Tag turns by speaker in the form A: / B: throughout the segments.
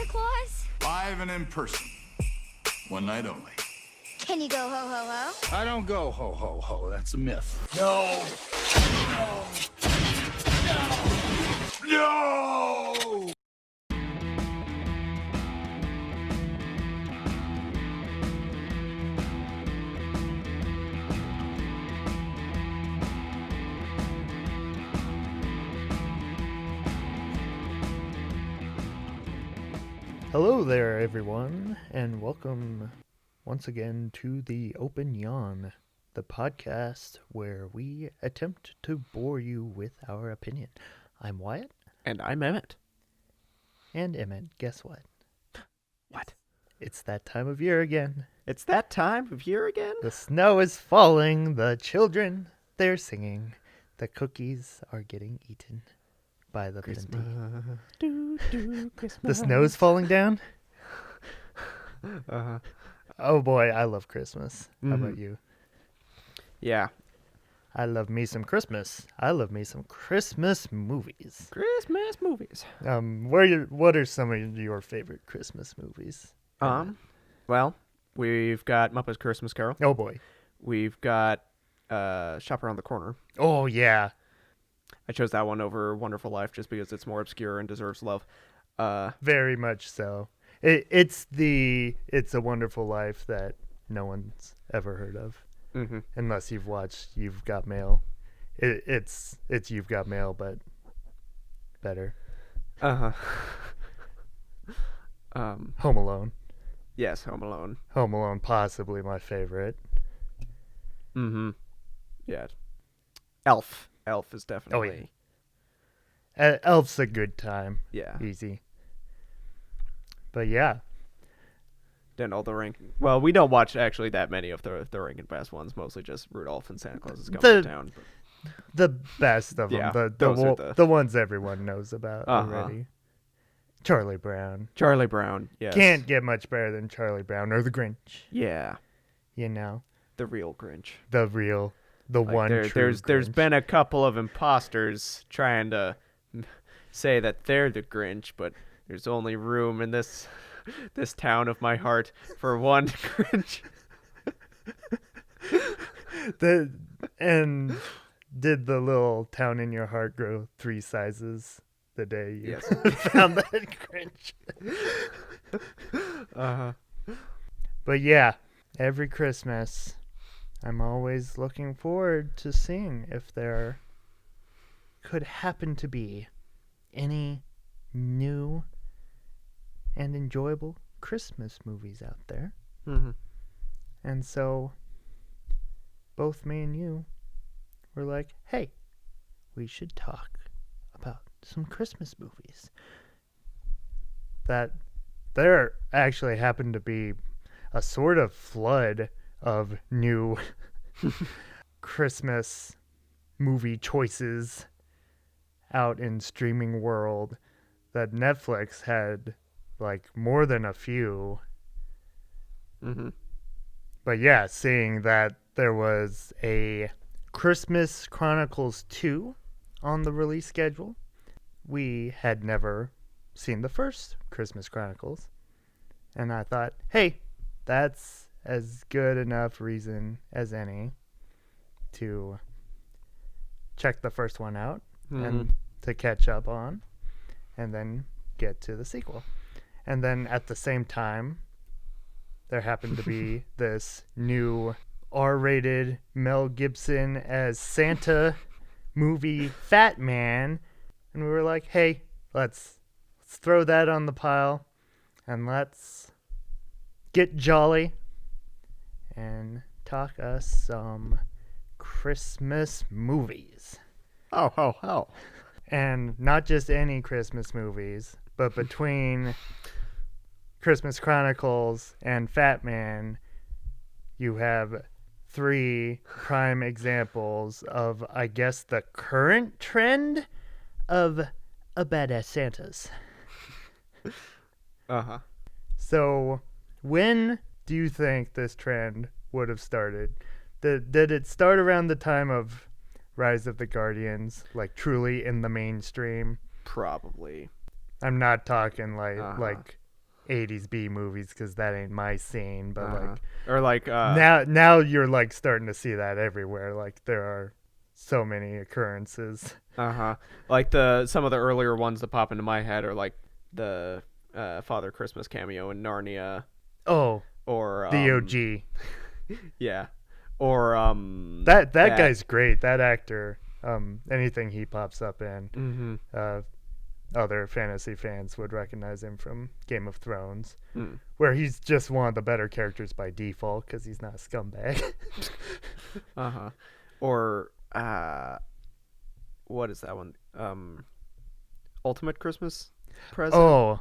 A: Santa Claus?
B: 5 and in person. One night only.
A: Can you go ho ho ho?
C: I don't go ho ho ho. That's a myth.
B: No! No! No!
D: Hello there, everyone, and welcome once again to the Open Yawn, the podcast where we attempt to bore you with our opinion. I'm Wyatt.
E: And I'm Emmett.
D: And Emmett, guess what?
E: What?
D: It's that time of year again.
E: It's that time of year again?
D: The snow is falling, the children, they're singing, the cookies are getting eaten by the plenty.
E: Christmas.
D: The snow's falling down?
E: Uh-huh.
D: Oh boy, I love Christmas. How about you?
E: Yeah.
D: I love me some Christmas. I love me some Christmas movies.
E: Christmas movies.
D: What are some of your favorite Christmas movies?
E: Well, we've got Muppet's Christmas Carol.
D: Oh boy.
E: We've got Shop Around the Corner.
D: Oh yeah.
E: I chose that one over Wonderful Life just because it's more obscure and deserves love.
D: Very much so. It's a Wonderful Life that no one's ever heard of.
E: Mm-hmm.
D: Unless you've watched You've Got Mail. It's You've Got Mail, but better.
E: Uh-huh.
D: Home Alone.
E: Yes, Home Alone.
D: Home Alone, possibly my favorite.
E: Mm-hmm. Yeah. Elf. Elf is definitely...
D: Elf's a good time.
E: Yeah.
D: Easy. But yeah.
E: Then all the Well, we don't watch actually that many of the Rankin Bass ones. Mostly just Rudolph and Santa Claus is coming to town. But...
D: The best of them.
E: Yeah,
D: the ones everyone knows about
E: Uh-huh.
D: already. Charlie Brown.
E: Charlie Brown, yes.
D: Can't get much better than Charlie Brown or the Grinch.
E: Yeah.
D: You know.
E: The real Grinch.
D: The one true
E: there's
D: Grinch.
E: been a couple of imposters trying to say that they're the Grinch, but there's only room in this town of my heart for one Grinch.
D: And did the little town in your heart grow 3 sizes the day you found that Grinch?
E: Uh-huh.
D: But yeah, every Christmas, I'm always looking forward to seeing if there could happen to be any new and enjoyable Christmas movies out there.
E: Mm-hmm.
D: And so, both me and you were like, hey, we should talk about some Christmas movies. That there actually happened to be a sort of flood of new Christmas movie choices out in streaming world that Netflix had like more than a few.
E: Mm-hmm.
D: But yeah, seeing that there was a Christmas Chronicles 2 on the release schedule. We had never seen the first Christmas Chronicles. And I thought, hey, that's as good enough reason as any to check the first one out and to catch up on and then get to the sequel. And then at the same time, there happened to be this new R-rated Mel Gibson as Santa movie, Fatman, and we were like, hey, let's throw that on the pile and let's get jolly and talk us some Christmas movies.
E: Oh.
D: And not just any Christmas movies, but between Christmas Chronicles and Fatman, you have 3 prime examples of, I guess, the current trend of a badass Santas.
E: Uh-huh.
D: So, when do you think this trend would have started? Did it start around the time of Rise of the Guardians, like truly in the mainstream?
E: Probably.
D: I'm not talking like 80s B movies because that ain't my scene. But like
E: or like
D: now you're like starting to see that everywhere. Like there are so many occurrences.
E: like some of the earlier ones that pop into my head are like the Father Christmas cameo in Narnia.
D: Oh,
E: or
D: the OG.
E: Yeah, or
D: that guy's great. That actor. Anything he pops up in, other fantasy fans would recognize him from Game of Thrones, where he's just one of the better characters by default because he's not a scumbag.
E: Or what is that one? Ultimate Christmas Present.
D: Oh,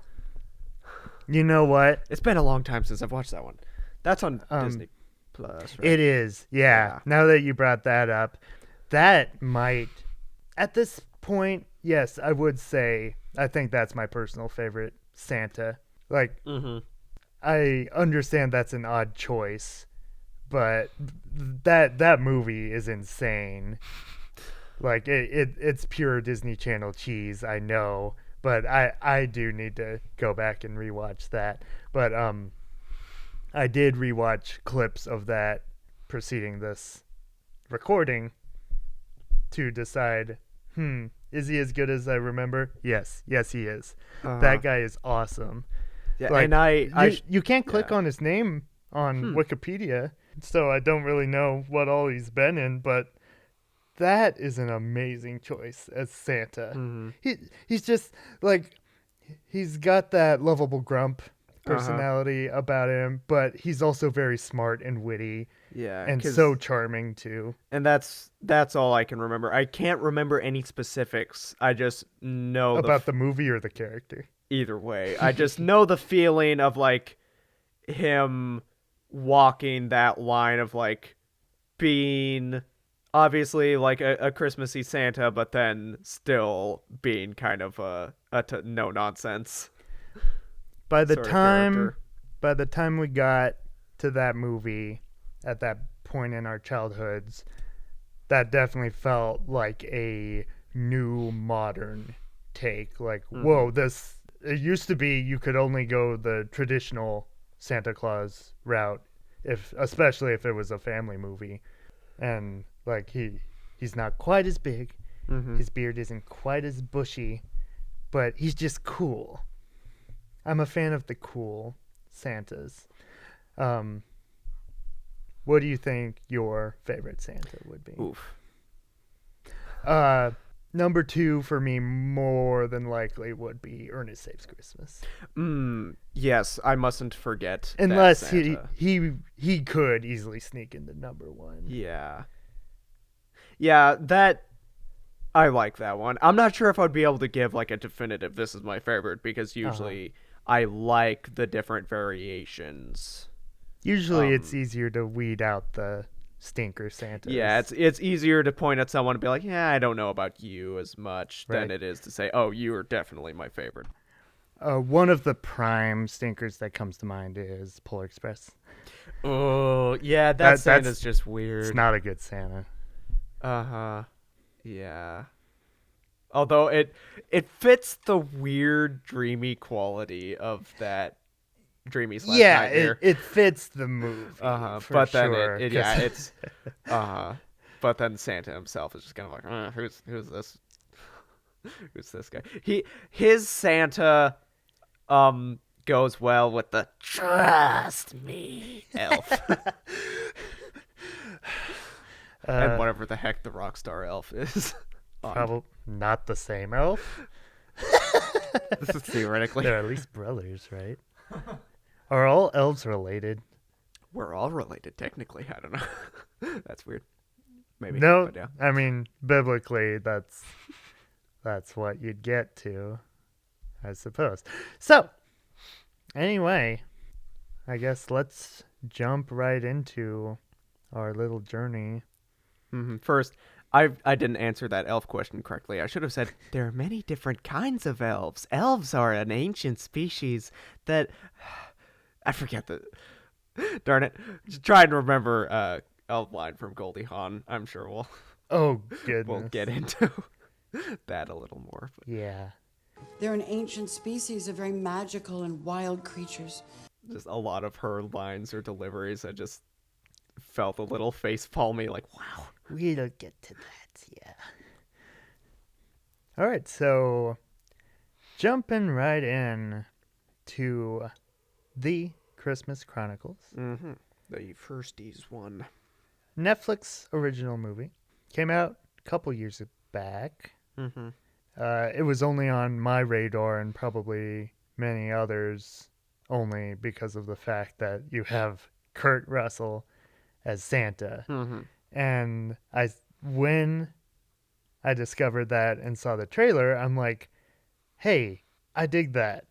D: you know what?
E: It's been a long time since I've watched that one. That's on Disney Plus, right?
D: It is, yeah. Now that you brought that up, that might, at this point, yes, I would say, I think that's my personal favorite Santa. Like, I understand that's an odd choice, but that movie is insane. Like, it's pure Disney Channel cheese, I know, but I do need to go back and rewatch that. But I did rewatch clips of that preceding this recording to decide, is he as good as I remember? Yes, he is. That guy is awesome.
E: Yeah,
D: like,
E: and
D: you can't click on his name on Wikipedia, so I don't really know what all he's been in, but that is an amazing choice as Santa. He's just like, he's got that lovable grump personality about him, but he's also very smart and witty.
E: Yeah,
D: and so charming too.
E: And that's all I can remember. I can't remember any specifics. I just know
D: about the movie or the character.
E: Either way, I just know the feeling of like him walking that line of like being obviously like a Christmassy Santa, but then still being kind of a no nonsense.
D: By the time we got to that movie at that point in our childhoods, that definitely felt like a new modern take. Like, whoa, it used to be you could only go the traditional Santa Claus route, especially if it was a family movie. And like he's not quite as big, his beard isn't quite as bushy, but he's just cool. I'm a fan of the cool Santas. What do you think your favorite Santa would be?
E: Oof.
D: Number 2 for me, more than likely, would be Ernest Saves Christmas.
E: Yes, I mustn't forget.
D: Unless he could easily sneak into number 1.
E: Yeah, that I like that one. I'm not sure if I'd be able to give like a definitive this is my favorite, because usually I like the different variations.
D: Usually it's easier to weed out the stinker Santas.
E: Yeah, it's easier to point at someone and be like, yeah, I don't know about you as much than it is to say, oh, you are definitely my favorite.
D: One of the prime stinkers that comes to mind is Polar Express.
E: Oh, yeah, that Santa's just weird.
D: It's not a good Santa.
E: Yeah. Although it fits the weird, dreamy quality of that dreamy / nightmare.
D: it fits the movie.
E: But then
D: sure,
E: it's but then Santa himself is just kind of like, who's this? Who's this guy? His Santa goes well with the trust me elf. And whatever the heck the rock star elf is.
D: Probably not the same elf.
E: This is theoretically.
D: They're at least brothers, right? Are all elves related?
E: We're all related, technically. I don't know. That's weird. Maybe.
D: No,
E: but yeah.
D: I mean, biblically, that's what you'd get to, I suppose. So, anyway, I guess let's jump right into our little journey.
E: First, I didn't answer that elf question correctly. I should have said there are many different kinds of elves. Elves are an ancient species that I forget the darn it. Just trying to remember elf line from Goldie Hawn. I'm sure we'll
D: Goodness.
E: we'll get into that a little more. But.
D: Yeah.
F: They're an ancient species of very magical and wild creatures.
E: Just a lot of her lines or deliveries, I just felt a little face palmy, like, wow.
D: We'll get to that, yeah. All right, so jumping right in to the Christmas Chronicles.
E: Mm-hmm. The firsties one.
D: Netflix original movie. Came out a couple years back.
E: Mm-hmm.
D: It was only on my radar and probably many others only because of the fact that you have Kurt Russell as Santa.
E: Mm-hmm.
D: And when I discovered that and saw the trailer, I'm like, hey, I dig that.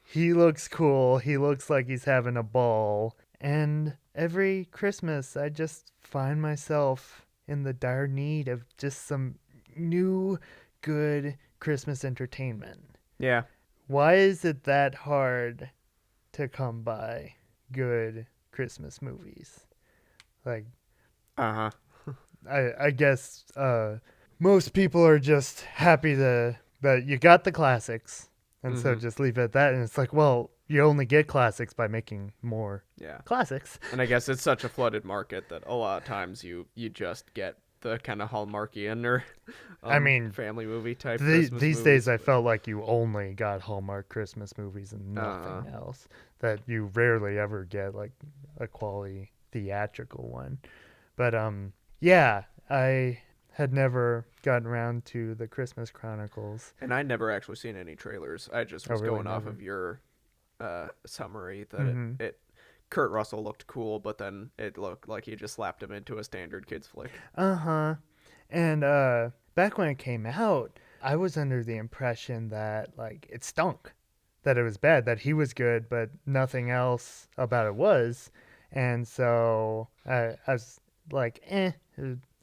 D: He looks cool. He looks like he's having a ball. And every Christmas, I just find myself in the dire need of just some new, good Christmas entertainment.
E: Yeah.
D: Why is it that hard to come by good Christmas movies? Like,
E: Uh-huh.
D: I guess most people are just happy that you got the classics, and so just leave it at that. And it's like, well, you only get classics by making more classics.
E: And I guess it's such a flooded market that a lot of times you just get the kind of Hallmarkian or
D: family
E: movie type
D: these
E: movies,
D: days I felt like you only got Hallmark Christmas movies and nothing else, that you rarely ever get like a quality theatrical one. But yeah, I had never gotten around to the Christmas Chronicles.
E: And I'd never actually seen any trailers. I just was
D: really?
E: going off of your summary that it Kurt Russell looked cool, but then it looked like he just slapped him into a standard kids flick.
D: Uh-huh. And back when it came out, I was under the impression that like it stunk, that it was bad, that he was good, but nothing else about it was. And so I was like,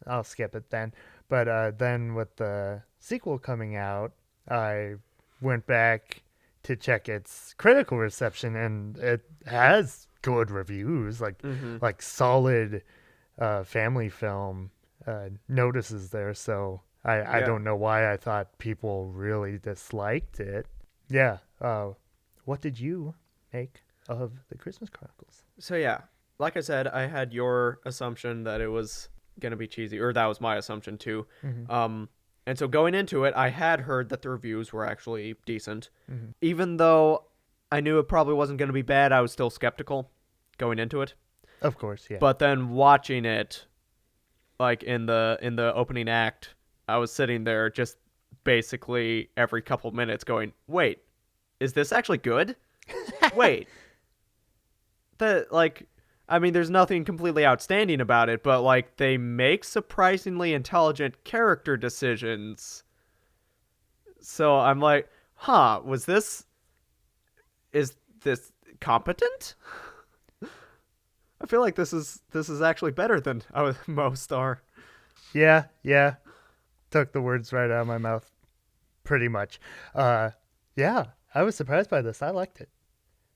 D: I'll skip it then. But then with the sequel coming out, I went back to check its critical reception, and it has good reviews, like solid family film notices there. So I don't know why I thought people really disliked it. Yeah. What did you make of the Christmas Chronicles?
E: So yeah, like I said, I had your assumption that it was gonna be cheesy, or that was my assumption too. And so going into it, I had heard that the reviews were actually decent. Even though I knew it probably wasn't gonna be bad, I was still skeptical going into it.
D: Of course, yeah.
E: But then watching it, like in the opening act, I was sitting there just basically every couple minutes going, "Wait, is this actually good? Wait." There's nothing completely outstanding about it, but like they make surprisingly intelligent character decisions. So I'm like, is this competent? I feel like this is actually better than most are.
D: Yeah. Took the words right out of my mouth, pretty much. Yeah, I was surprised by this. I liked it.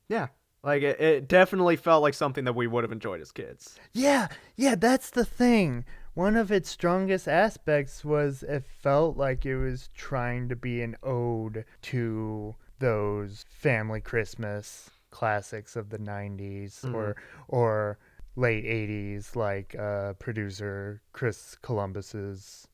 E: Yeah. Like, it definitely felt like something that we would have enjoyed as kids.
D: Yeah, that's the thing. One of its strongest aspects was it felt like it was trying to be an ode to those family Christmas classics of the 90s or late 80s, like producer Chris Columbus's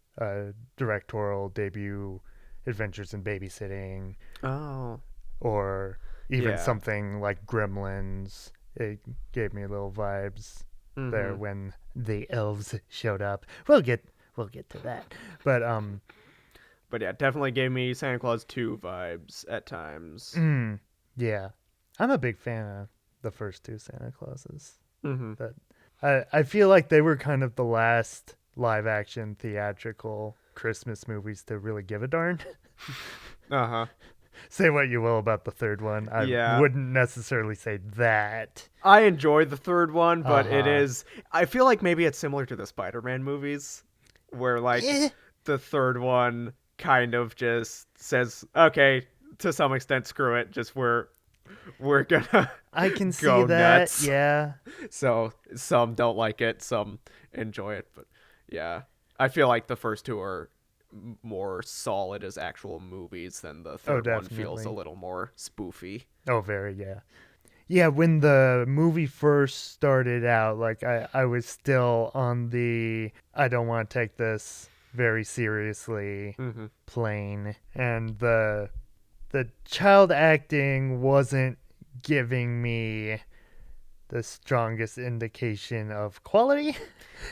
D: directorial debut, Adventures in Babysitting.
E: Oh.
D: Or even something like Gremlins. It gave me little vibes there when the elves showed up. We'll get to that. But
E: yeah, definitely gave me Santa Claus 2 vibes at times.
D: Yeah. I'm a big fan of the first two Santa Clauses. That I feel like they were kind of the last live action theatrical Christmas movies to really give a darn. Say what you will about the third one. I wouldn't necessarily say that.
E: I enjoyed the third one, but it is... I feel like maybe it's similar to the Spider-Man movies, where like the third one kind of just says, okay, to some extent, screw it. Just we're gonna
D: I can see
E: go
D: that,
E: nuts.
D: yeah.
E: So some don't like it, some enjoy it, but yeah. I feel like the first two are more solid as actual movies than the third one feels a
D: definitely.
E: little more spoofy.
D: Oh, very, yeah. Yeah, when the movie first started out, like I was still on the I don't want to take this very seriously plane, and the child acting wasn't giving me the strongest indication of quality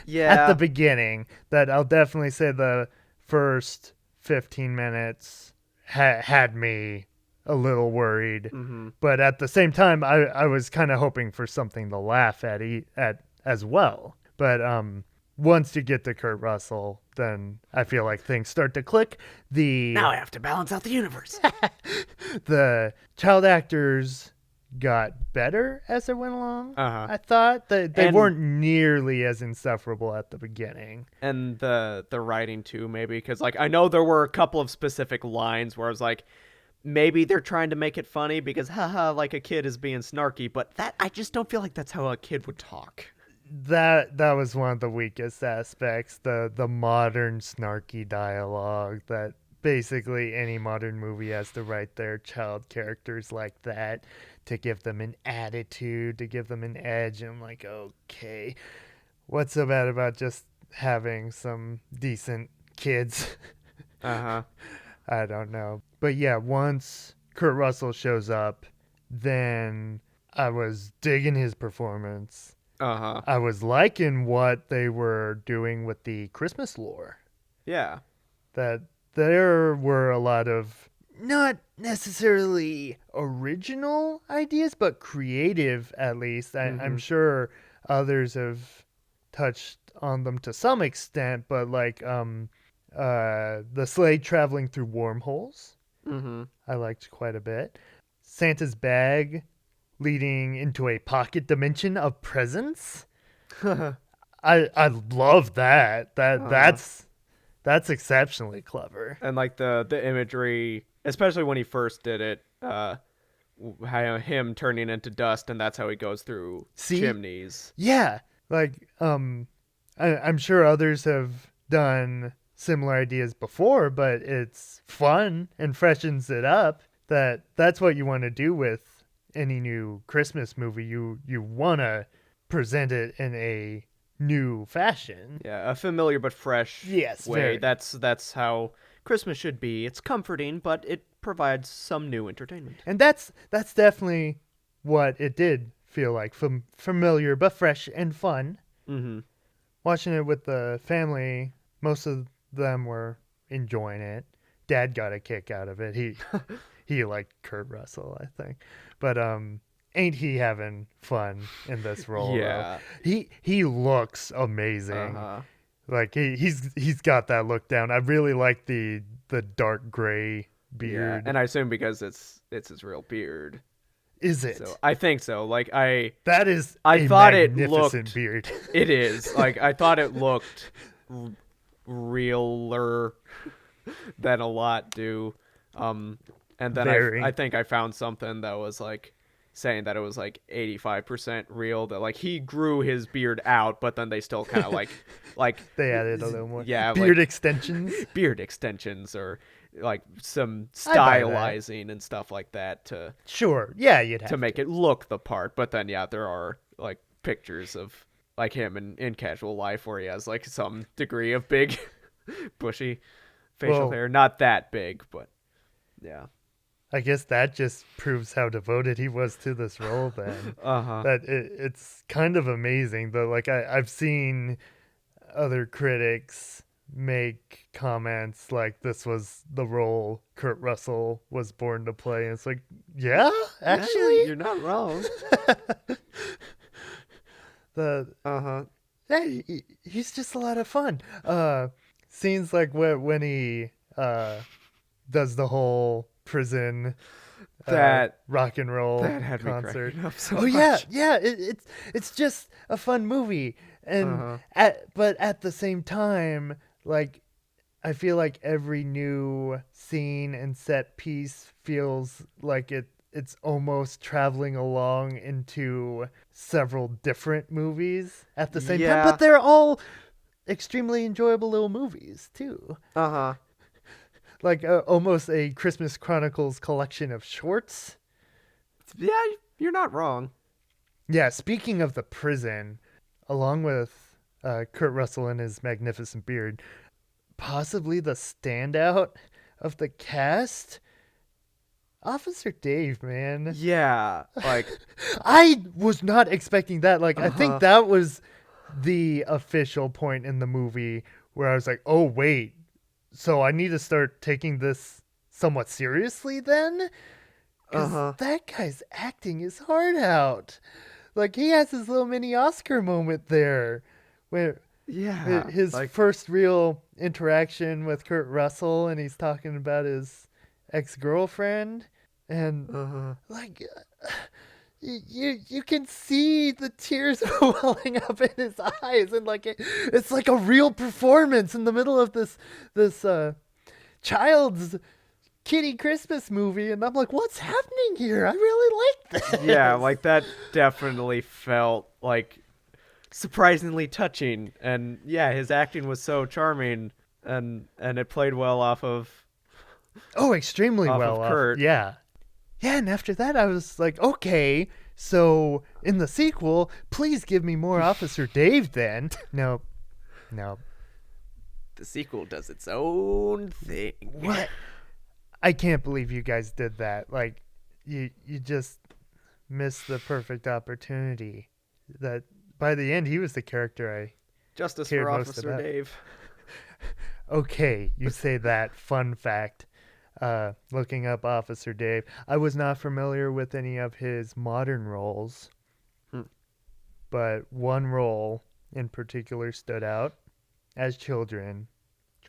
D: at the beginning. That I'll definitely say the first 15 minutes had me a little worried. But at the same time, I was kind of hoping for something to laugh at as well. But once you get to Kurt Russell, then I feel like things start to click.
E: Now I have to balance out the universe.
D: The child actors got better as it went along. I thought they weren't nearly as insufferable at the beginning.
E: And the writing too, maybe, because like I know there were a couple of specific lines where I was like, maybe they're trying to make it funny because haha, like a kid is being snarky, but that I just don't feel like that's how a kid would talk.
D: That was one of the weakest aspects, the modern snarky dialogue that basically any modern movie has to write their child characters like that to give them an attitude, to give them an edge. And I'm like, okay, what's so bad about just having some decent kids? I don't know. But yeah, once Kurt Russell shows up, then I was digging his performance. I was liking what they were doing with the Christmas lore.
E: Yeah.
D: That there were a lot of not necessarily original ideas, but creative at least. I'm sure others have touched on them to some extent, but like the sleigh traveling through wormholes, I liked quite a bit. Santa's bag leading into a pocket dimension of presents. I love that. That's exceptionally clever.
E: And like the imagery, especially when he first did it, him turning into dust, and that's how he goes through chimneys.
D: Yeah, like I'm sure others have done similar ideas before, but it's fun and freshens it up. That's what you want to do with any new Christmas movie. You want to present it in a new fashion.
E: Yeah, a familiar but fresh way.
D: Very.
E: That's how Christmas should be. It's comforting, but it provides some new entertainment.
D: And that's definitely what it did feel like. Familiar but fresh and fun. Watching it with the family, most of them were enjoying it. Dad got a kick out of it. He liked Kurt Russell, I think. But ain't he having fun in this role?
E: Yeah.
D: Though? He looks amazing. Like he's got that look down. I really like the dark gray beard.
E: Yeah, and I assume because it's his real beard.
D: Is it?
E: So I think so. Like
D: that is
E: I
D: a
E: thought it
D: magnificent
E: looked
D: beard.
E: It is. Like I thought it looked realer than a lot do. And then I think I found something that was like saying that it was like 85% real, that like he grew his beard out, but then they still kind of like
D: they added a little more.
E: Yeah,
D: beard
E: like,
D: extensions.
E: Beard extensions or like some
D: buy that.
E: stylizing and stuff like that to
D: Sure. Yeah, you'd have
E: to make it look the part. But then yeah, there are like pictures of like him in casual life where he has like some degree of big bushy facial hair. Not that big, but yeah.
D: I guess that just proves how devoted he was to this role then. That it's kind of amazing though. Like I've seen other critics make comments like this was the role Kurt Russell was born to play. And it's like, yeah, actually.
E: You're not wrong.
D: Yeah, he's just a lot of fun. Scenes like when he does the whole prison
E: that
D: rock and roll
E: that had
D: concert.
E: Me up so
D: oh
E: much.
D: yeah, it's just a fun movie, and but at the same time, like I feel like every new scene and set piece feels like it's almost traveling along into several different movies at the same time, but they're all extremely enjoyable little movies too. like almost a Christmas Chronicles collection of shorts.
E: Yeah, you're not wrong.
D: Yeah, speaking of the prison, along with Kurt Russell and his magnificent beard, possibly the standout of the cast, Officer Dave, man.
E: Yeah, like
D: I was not expecting that. Like, I
E: Uh-huh.
D: think that was the official point in the movie where I was like, oh, wait, so I need to start taking this somewhat seriously then? Because that guy's acting his heart out. Like, he has his little mini Oscar moment there where
E: yeah,
D: his
E: like
D: first real interaction with Kurt Russell, and he's talking about his ex-girlfriend, and like you can see the tears welling up in his eyes, and like it's like a real performance in the middle of this child's kitty Christmas movie, and I'm like, what's happening here? I really like this.
E: yeah, like that definitely felt like surprisingly touching, and yeah, his acting was so charming, and it played well off of
D: Oh, extremely
E: Off
D: well.
E: of Kurt.
D: Yeah. Yeah, and after that, I was like, okay, so in the sequel, please give me more Officer Dave then. No.
E: the sequel does its own thing.
D: What? I can't believe you guys did that. Like, you just missed the perfect opportunity. That by the end, he was the character I
E: Justice
D: cared
E: for
D: most
E: Officer
D: about.
E: Dave.
D: Okay, you say that. Fun fact. Looking up Officer Dave, I was not familiar with any of his modern roles, but one role in particular stood out. As children,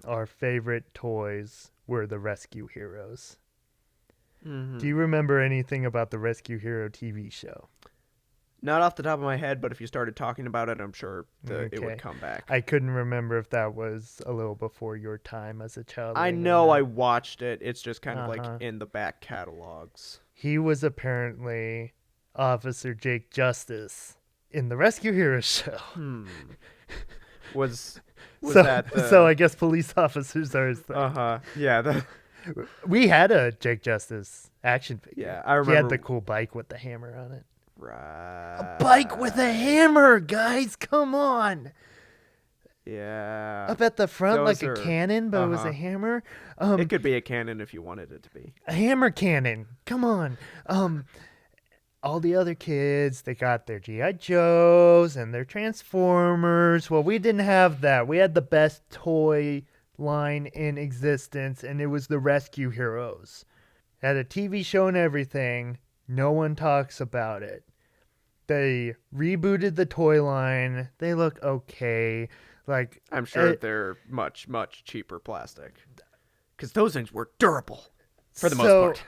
D: our favorite toys were the Rescue Heroes. Do you remember anything about the Rescue Hero TV show?
E: Not off the top of my head, but if you started talking about it, I'm sure it
D: Okay.
E: would come back.
D: I couldn't remember if that was a little before your time as a child.
E: I know I watched it. It's just kind of like in the back catalogs.
D: He was apparently Officer Jake Justice in the Rescue Heroes show.
E: Was
D: So,
E: that the...
D: so I guess police officers are his thing.
E: Yeah,
D: We had a Jake Justice action figure.
E: Yeah, I
D: He
E: remember.
D: had the cool bike with the hammer on it.
E: Right.
D: Bike with a hammer, guys! Come on!
E: Yeah.
D: Up at the front
E: Those
D: like a
E: are-
D: cannon, but it was a hammer.
E: It could be a cannon if you wanted it to be.
D: A hammer cannon. Come on. All the other kids, they got their G.I. Joes and their Transformers. Well, we didn't have that. We had the best toy line in existence, and it was the Rescue Heroes. Had a TV show and everything. No one talks about it. They rebooted the toy line. They look okay. Like,
E: I'm sure they're much, much cheaper plastic. Because those things were durable for the most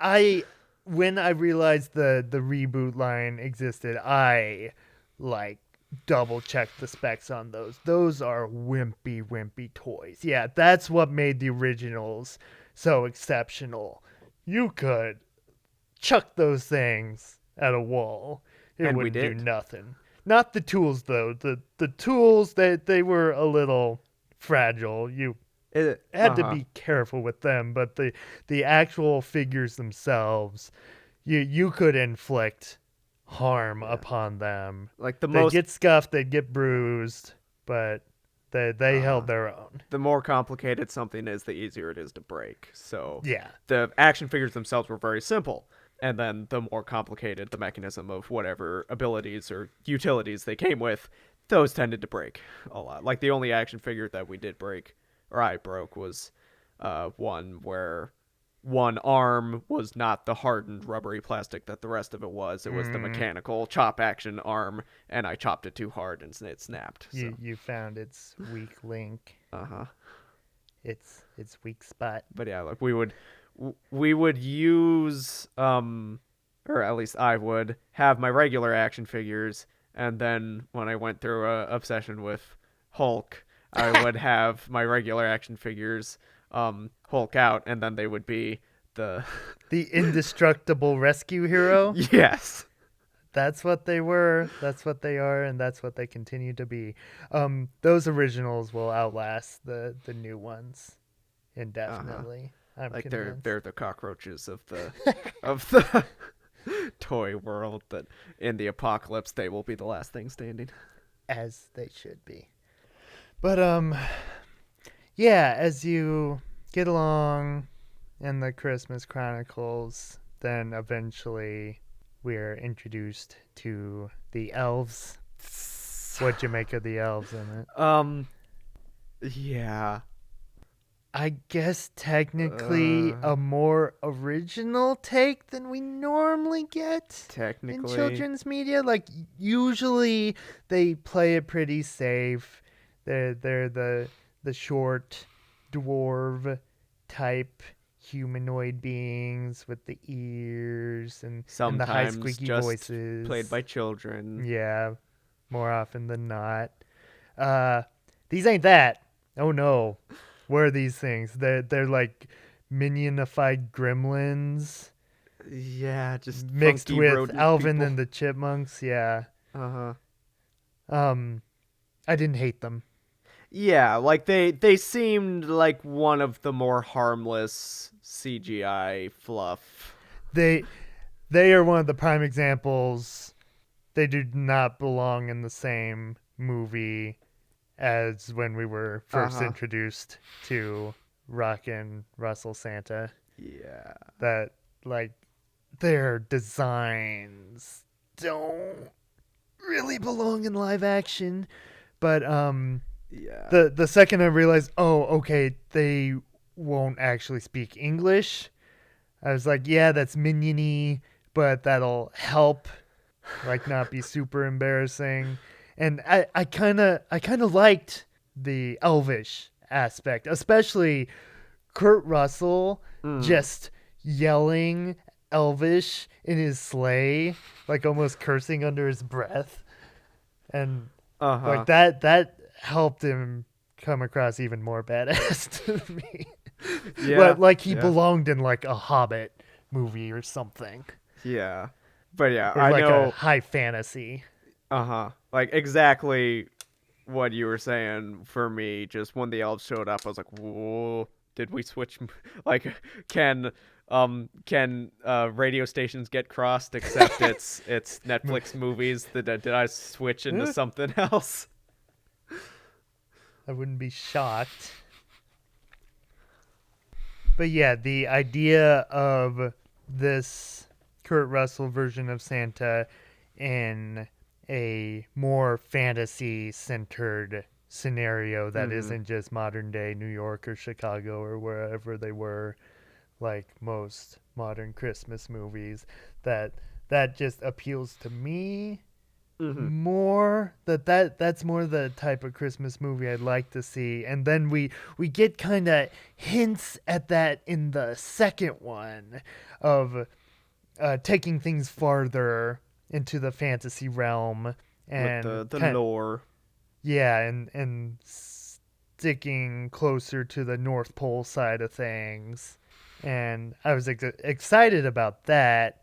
E: part.
D: When I realized the reboot line existed, I like double checked the specs on those. Those are wimpy toys. Yeah, that's what made the originals so exceptional. You could chuck those things at a wall. It
E: And we
D: wouldn't do
E: did.
D: nothing. Not the tools though. The tools they were a little fragile. You had to be careful with them, but the actual figures themselves, you could inflict harm upon them.
E: Like the
D: They'd
E: most...
D: get scuffed, they'd get bruised, but they held their own.
E: The more complicated something is, the easier it is to break. So
D: Yeah.
E: the action figures themselves were very simple. And then the more complicated the mechanism of whatever abilities or utilities they came with, those tended to break a lot. Like the only action figure that we did break, or I broke, was one where one arm was not the hardened rubbery plastic that the rest of it was. It was the mechanical chop action arm, and I chopped it too hard and it snapped. So.
D: You found its weak link.
E: Uh-huh.
D: Its weak spot.
E: But yeah, like we would use or at least I would have my regular action figures, and then when I went through a obsession with Hulk, I would have my regular action figures Hulk out, and then they would be the
D: indestructible rescue hero.
E: Yes.
D: That's what they were, that's what they are, and that's what they continue to be. Those originals will outlast the new ones indefinitely. I'm
E: Like
D: convinced.
E: they're the cockroaches of the toy world, that in the apocalypse they will be the last thing standing.
D: As they should be. But yeah, as you get along in the Christmas Chronicles, then eventually we're introduced to the elves. What'd you make of the elves in it?
E: Yeah.
D: I guess technically a more original take than we normally get in
E: Technically.
D: children's media. Like, usually they play it pretty safe. They're the short dwarf type humanoid beings with the ears and the high
E: Sometimes
D: squeaky
E: just
D: voices.
E: played by children.
D: Yeah, more often than not. These ain't that. Oh no. What are these things? They're like minionified gremlins
E: Yeah, just
D: mixed
E: funky
D: with
E: rodent
D: Alvin
E: people.
D: and the Chipmunks. Yeah.
E: Uh-huh.
D: I didn't hate them.
E: Yeah, like they seemed like one of the more harmless CGI fluff.
D: They are one of the prime examples. They do not belong in the same movie as when we were first introduced to Rockin' Russell Santa.
E: Yeah.
D: That, like, their designs don't really belong in live action. But
E: Yeah.
D: the second I realized, oh, okay, they won't actually speak English, I was like, yeah, that's minion-y, but that'll help, like, not be super embarrassing. And I kind of liked the elvish aspect, especially Kurt Russell just yelling elvish in his sleigh, like almost cursing under his breath, and like that helped him come across even more badass to me.
E: Yeah.
D: like he belonged in like a Hobbit movie or something,
E: Yeah. But yeah,
D: or
E: I
D: like
E: know.
D: a high fantasy.
E: Like exactly what you were saying for me. Just when the elves showed up, I was like, "Whoa! Did we switch? Like, can radio stations get crossed? Except it's Netflix movies. Did I switch into something else?"
D: I wouldn't be shocked. But yeah, the idea of this Kurt Russell version of Santa in a more fantasy-centered scenario that isn't just modern-day New York or Chicago or wherever they were, like most modern Christmas movies, that just appeals to me more. That's more the type of Christmas movie I'd like to see. And then we get kind of hints at that in the second one of taking things farther into the fantasy realm and
E: With the lore.
D: Yeah, and sticking closer to the North Pole side of things. And I was excited about that,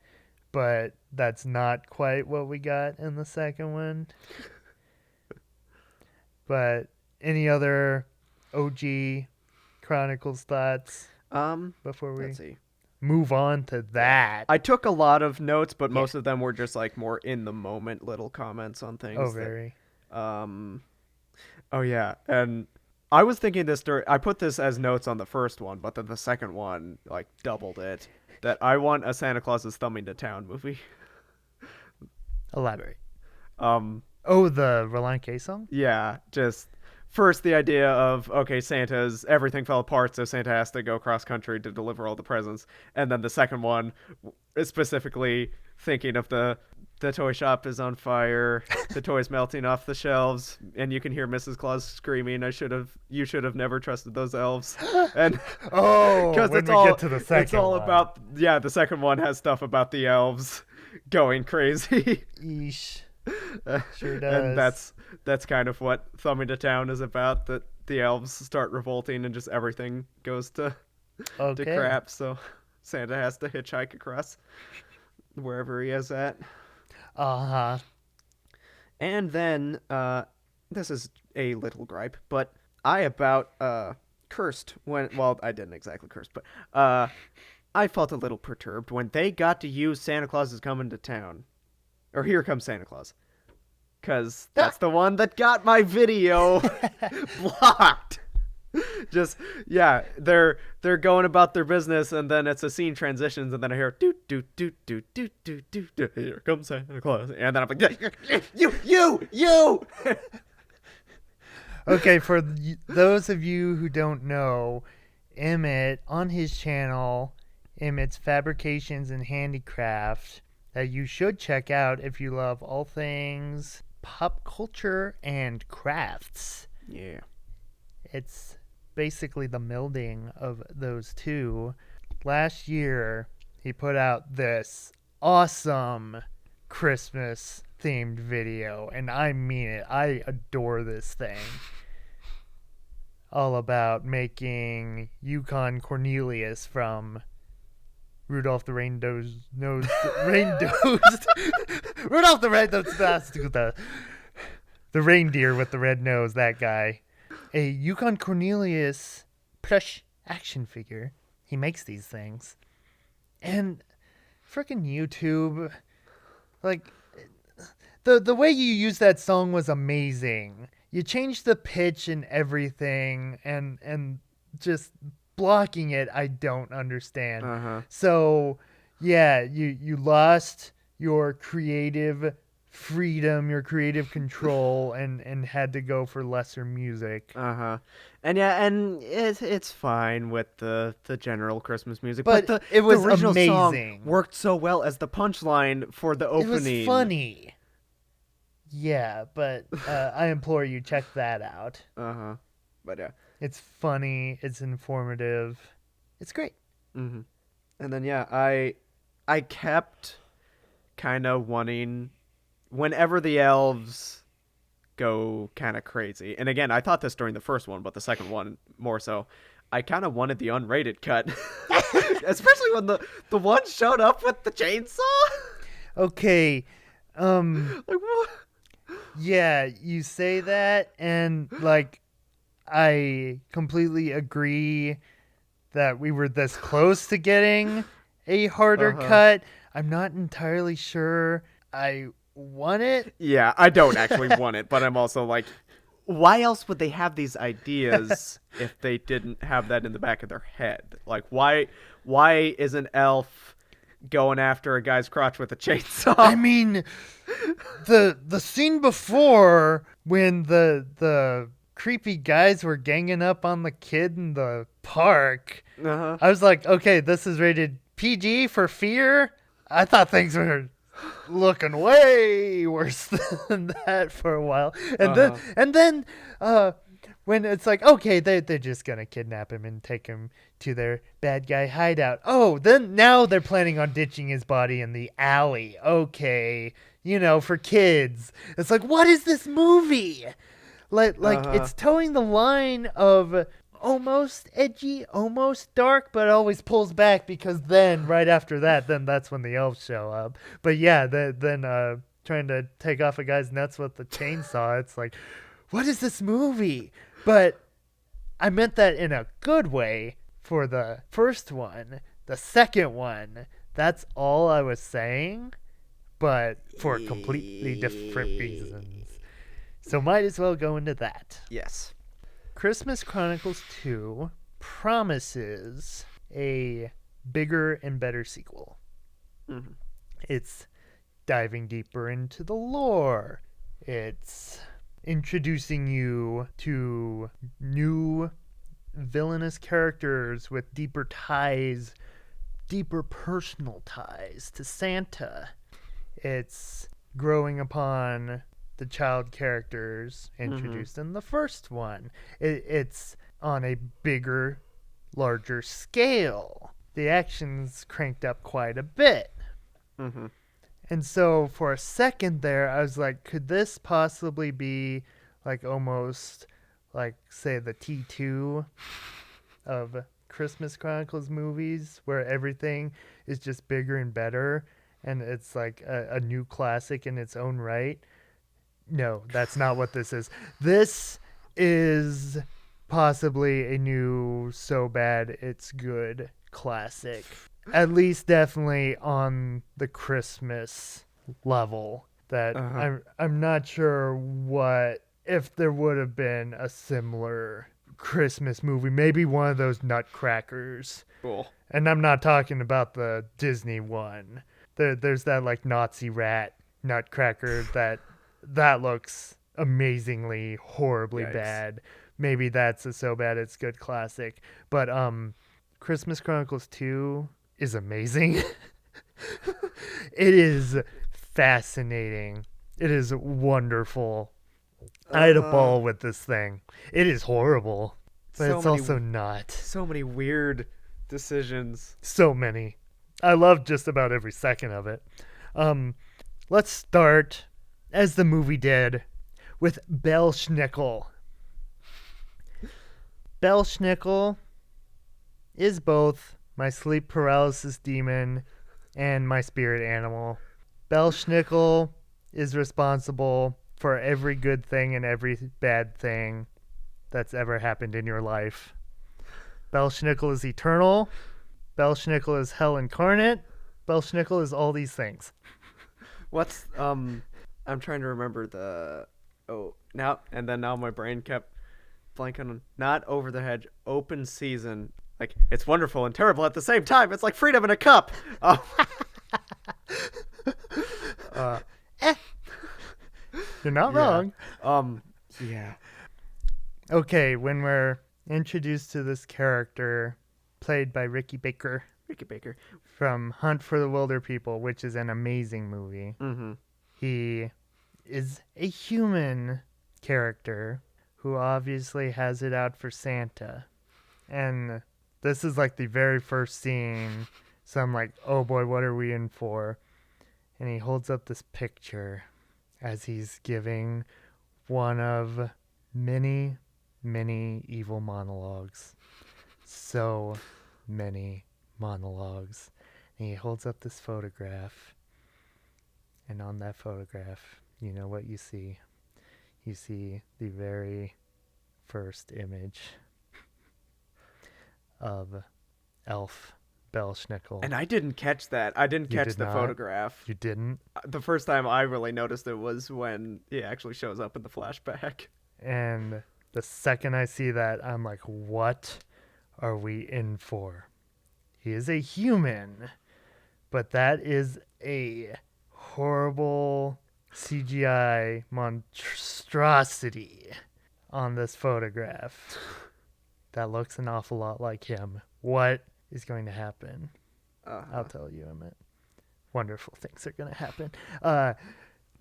D: but that's not quite what we got in the second one. But any other OG Chronicles thoughts before we
E: Let's see.
D: move on to that?
E: I took a lot of notes, but most of them were just like more in the moment little comments on things.
D: Oh, very.
E: Oh yeah, and I was thinking this I put this as notes on the first one, but then the second one like doubled it. That I want a Santa Claus's Thumbing to Town movie.
D: Elaborate. Oh, the Relient K song?
E: Yeah, just first the idea of, okay, everything fell apart, so Santa has to go cross country to deliver all the presents. And then the second one is specifically thinking of the toy shop is on fire, the toys melting off the shelves, and you can hear Mrs. Claus screaming, you should have never trusted those elves. And
D: when we get to the second
E: it's all
D: one.
E: about, yeah, the second one has stuff about the elves going crazy.
D: Yeesh. Sure does.
E: And that's kind of what Thumbing to Town is about, that the elves start revolting and just everything goes to crap, so Santa has to hitchhike across wherever he is at.
D: Uh-huh.
E: And then this is a little gripe, but I about cursed when, well, I didn't exactly curse, but I felt a little perturbed when they got to use Santa Claus is Coming to Town. Or Here Comes Santa Claus. Because that's the one that got my video blocked. Just, yeah, they're going about their business, and then it's a scene transitions, and then I hear, doot, doot, doot, doot, doot, doot, doot, doot, here comes Santa Claus. And then I'm like, you!
D: Okay, for those of you who don't know, Emmett, on his channel, Emmett's Fabrications and Handicraft, that you should check out if you love all things pop culture and crafts.
E: Yeah.
D: It's basically the melding of those two. Last year, he put out this awesome Christmas themed video, and I mean it. I adore this thing. All about making Yukon Cornelius from Rudolph the Rudolph the reindeer with the red nose, that guy. A Yukon Cornelius plush action figure. He makes these things. And frickin' YouTube, like, the way you used that song was amazing. You changed the pitch and everything, and just blocking it, I don't understand. So, yeah, you lost your creative freedom, your creative control, and had to go for lesser music.
E: And yeah, and it's fine with the general Christmas music,
D: But
E: the,
D: it was
E: the original
D: amazing.
E: song worked so well as the punchline for the opening.
D: It was funny. Yeah, but I implore you, check that out.
E: But yeah.
D: It's funny. It's informative. It's great.
E: And then yeah, I kept kind of wanting, whenever the elves go kind of crazy, and again, I thought this during the first one, but the second one more so, I kind of wanted the unrated cut, especially when the one showed up with the chainsaw.
D: Okay,
E: Like what?
D: yeah, you say that, and like, I completely agree that we were this close to getting a harder cut. I'm not entirely sure I want it.
E: Yeah, I don't actually want it, but I'm also like, why else would they have these ideas if they didn't have that in the back of their head? Like, why is an elf going after a guy's crotch with a chainsaw?
D: I mean, the scene before when the creepy guys were ganging up on the kid in the park, I was like, okay, this is rated PG for fear. I thought things were looking way worse than that for a while, and then when it's like, okay, they're just gonna kidnap him and take him to their bad guy hideout. Oh, then now they're planning on ditching his body in the alley. Okay, for kids. It's like, what is this movie? Like it's towing the line of almost edgy, almost dark, but always pulls back, because then right after that, then that's when the elves show up. But yeah, then trying to take off a guy's nuts with the chainsaw. It's like, what is this movie? But I meant that in a good way for the first one. The second one, that's all I was saying, but for completely different reasons. So might as well go into that.
E: Yes.
D: Christmas Chronicles 2 promises a bigger and better sequel. It's diving deeper into the lore. It's introducing you to new villainous characters with deeper ties, deeper personal ties to Santa. It's growing upon the child characters introduced in the first one. It's on a bigger, larger scale. The action's cranked up quite a bit. And so for a second there, I was like, could this possibly be like almost like, say, the T2 of Christmas Chronicles movies, where everything is just bigger and better, and it's like a new classic in its own right? No, that's not what this is. This is possibly a new So Bad It's Good classic. At least definitely on the Christmas level. That I'm not sure what if there would have been a similar Christmas movie, maybe one of those Nutcrackers.
E: Cool.
D: And I'm not talking about the Disney one. There's that like Nazi rat Nutcracker that looks amazingly horribly
E: Yikes.
D: bad. Maybe that's a So Bad It's Good classic. But Christmas Chronicles 2 is amazing. It is fascinating. It is wonderful. I had a ball with this thing. It is horrible, but
E: So
D: it's
E: many-
D: also not.
E: So many weird decisions.
D: So many. I love just about every second of it. Let's start, as the movie did, with Belsnickle. Belsnickle is both my sleep paralysis demon and my spirit animal. Belsnickle is responsible for every good thing and every bad thing that's ever happened in your life. Belsnickle is eternal. Belsnickle is hell incarnate. Belsnickle is all these things.
E: What's I'm trying to remember now my brain kept blanking on not Over the Hedge, Open Season. Like, it's wonderful and terrible at the same time. It's like freedom in a cup.
D: You're not wrong.
E: Yeah.
D: Okay, when we're introduced to this character played by Ricky Baker
E: Ricky Baker.
D: from Hunt for the Wilder People, which is an amazing movie.
E: Mm-hmm.
D: He is a human character who obviously has it out for Santa. And this is like the very first scene. So I'm like, oh boy, what are we in for? And he holds up this picture as he's giving one of many, many evil monologues. So many monologues. And he holds up this photograph. And on that photograph, you know what you see? You see the very first image of Elf Belsnickle.
E: And I didn't catch that. I didn't
D: You
E: catch
D: did
E: the
D: not?
E: photograph.
D: You didn't?
E: The first time I really noticed it was when he actually shows up in the flashback.
D: And the second I see that, I'm like, what are we in for? He is a human, but that is a horrible CGI monstrosity on this photograph that looks an awful lot like him. What is going to happen? I'll tell you, Emmett. Wonderful things are going to happen.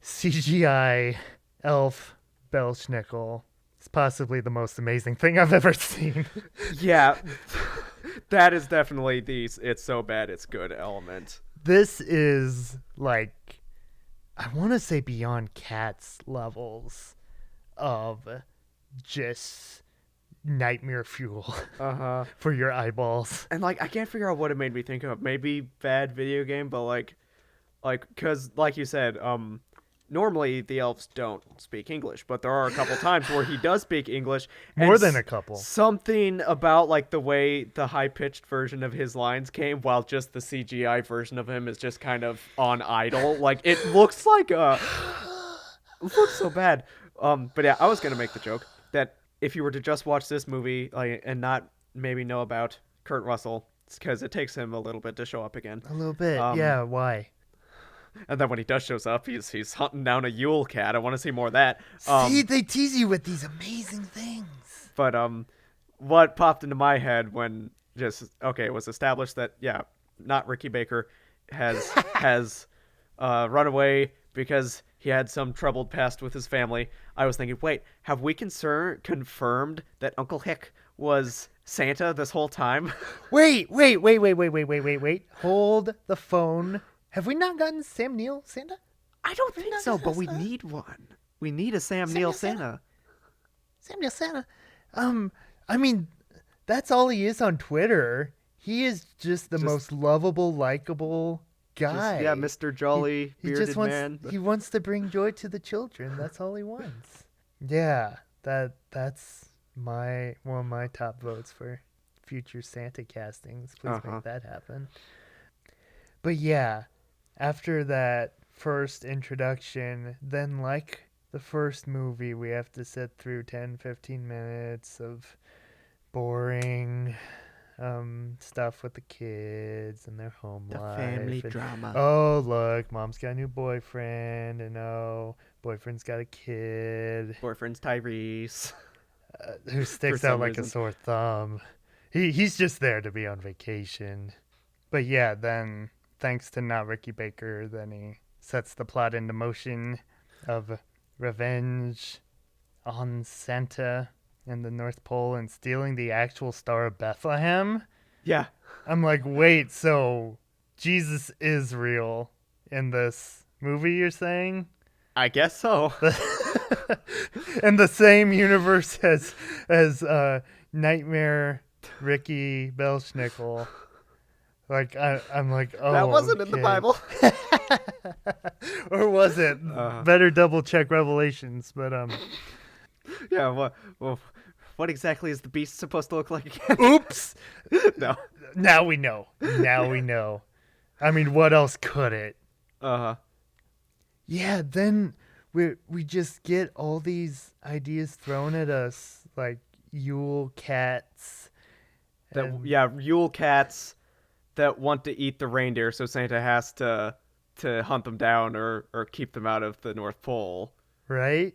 D: CGI Elf Belsnickle is possibly the most amazing thing I've ever seen.
E: Yeah, that is definitely the it's so bad it's good element.
D: This is like, I want to say beyond Cats levels of just nightmare fuel for your eyeballs.
E: And like I can't figure out what it made me think of. Maybe bad video game, but like because like you said, normally the elves don't speak English, but there are a couple times where he does speak English.
D: More
E: and
D: than a couple.
E: Something about like the way the high-pitched version of his lines came, while just the CGI version of him is just kind of on idle. Like it looks like it looks so bad. But yeah, I was gonna make the joke that if you were to just watch this movie and not maybe know about Kurt Russell, it's because it takes him a little bit to show up again.
D: A little bit. Yeah, why?
E: And then when he does shows up, he's hunting down a Yule cat. I want to see more of that.
D: See, they tease you with these amazing things.
E: But what popped into my head when it was established that not Ricky Baker has run away because he had some troubled past with his family. I was thinking, wait, have we confirmed that Uncle Hick was Santa this whole time?
D: Wait. Hold the phone. Have we not gotten Sam Neill Santa?
E: I don't think so, but we need one. We need a Sam Neill Santa.
D: Sam Neill Santa. I mean, that's all he is on Twitter. He is just the most lovable, likable guy.
E: Mr. Jolly bearded man.
D: He wants to bring joy to the children. That's all he wants. Yeah, that's one of my top votes for future Santa castings. Please make that happen. But yeah, after that first introduction, then like the first movie, we have to sit through 10-15 minutes of boring stuff with the kids and their home life.
E: Family
D: and,
E: drama.
D: Oh, look, mom's got a new boyfriend, and oh, boyfriend's got a kid.
E: Boyfriend's Tyrese.
D: Who sticks out like a sore thumb. He's just there to be on vacation. But yeah, then thanks to not Ricky Baker, then he sets the plot into motion of revenge on Santa and the North Pole and stealing the actual Star of Bethlehem.
E: Yeah.
D: I'm like, wait, so Jesus is real in this movie, you're saying?
E: I guess so.
D: In the same universe as Nightmare Ricky Belsnickle. Like I'm like, oh,
E: that wasn't in the Bible.
D: Or was it? Better double check Revelations, but
E: Yeah. What exactly is the beast supposed to look like again?
D: Oops.
E: No.
D: Now we know. I mean, what else could it? Yeah. Then we just get all these ideas thrown at us, like Yule cats.
E: Yule cats that want to eat the reindeer, so Santa has to hunt them down or keep them out of the North Pole.
D: Right?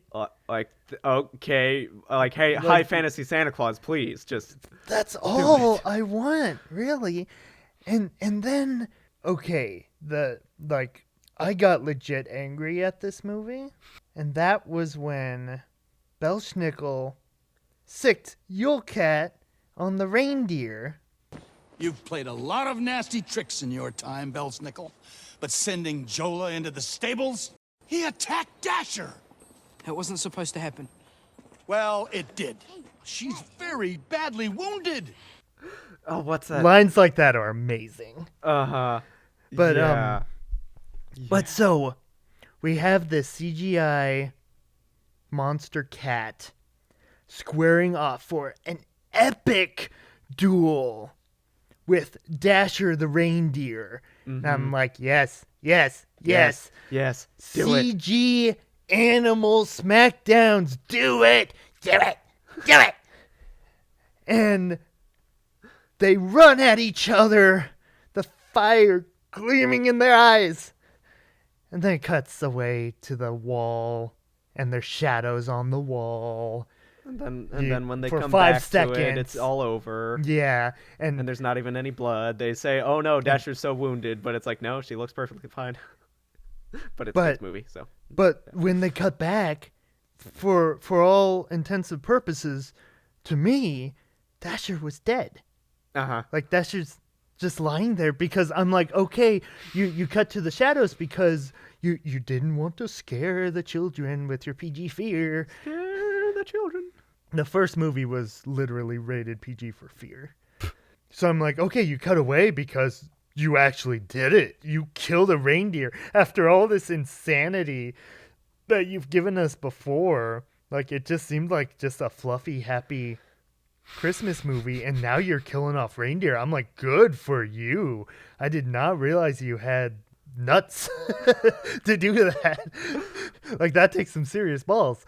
E: Okay, hey, high fantasy Santa Claus, please, just.
D: That's all I want, really. And then, okay, I got legit angry at this movie, and that was when Belsnickle sicked Yule Cat on the reindeer.
B: You've played a lot of nasty tricks in your time, Belsnickle. But sending Jola into the stables, he attacked Dasher.
G: That wasn't supposed to happen.
B: Well, it did. She's very badly wounded.
E: Oh, what's that?
D: Lines like that are amazing.
E: But
D: But But so we have this CGI monster cat squaring off for an epic duel with Dasher the reindeer. And I'm like, yes.
E: Do it.
D: CG animal smackdowns. Do it. And they run at each other, the fire gleaming in their eyes. And then it cuts away to the wall, and there's shadows on the wall.
E: And then when they
D: for
E: come
D: 5
E: back
D: seconds.
E: to it, it's all over.
D: Yeah,
E: And there's not even any blood. They say, "Oh no, Dasher's so wounded," but it's like, no, she looks perfectly fine. But it's a kids' movie, so.
D: But when they cut back, for all intensive purposes, to me, Dasher was dead. Like Dasher's just lying there because I'm like, okay, you cut to the shadows because you didn't want to scare the children with your PG fear.
E: Scare the children.
D: The first movie was literally rated PG for fear. So I'm like, okay, you cut away because you actually did it. You killed a reindeer after all this insanity that you've given us before. Like, it just seemed like just a fluffy, happy Christmas movie, and now you're killing off reindeer. I'm like, good for you. I did not realize you had nuts to do that. Like, that takes some serious balls.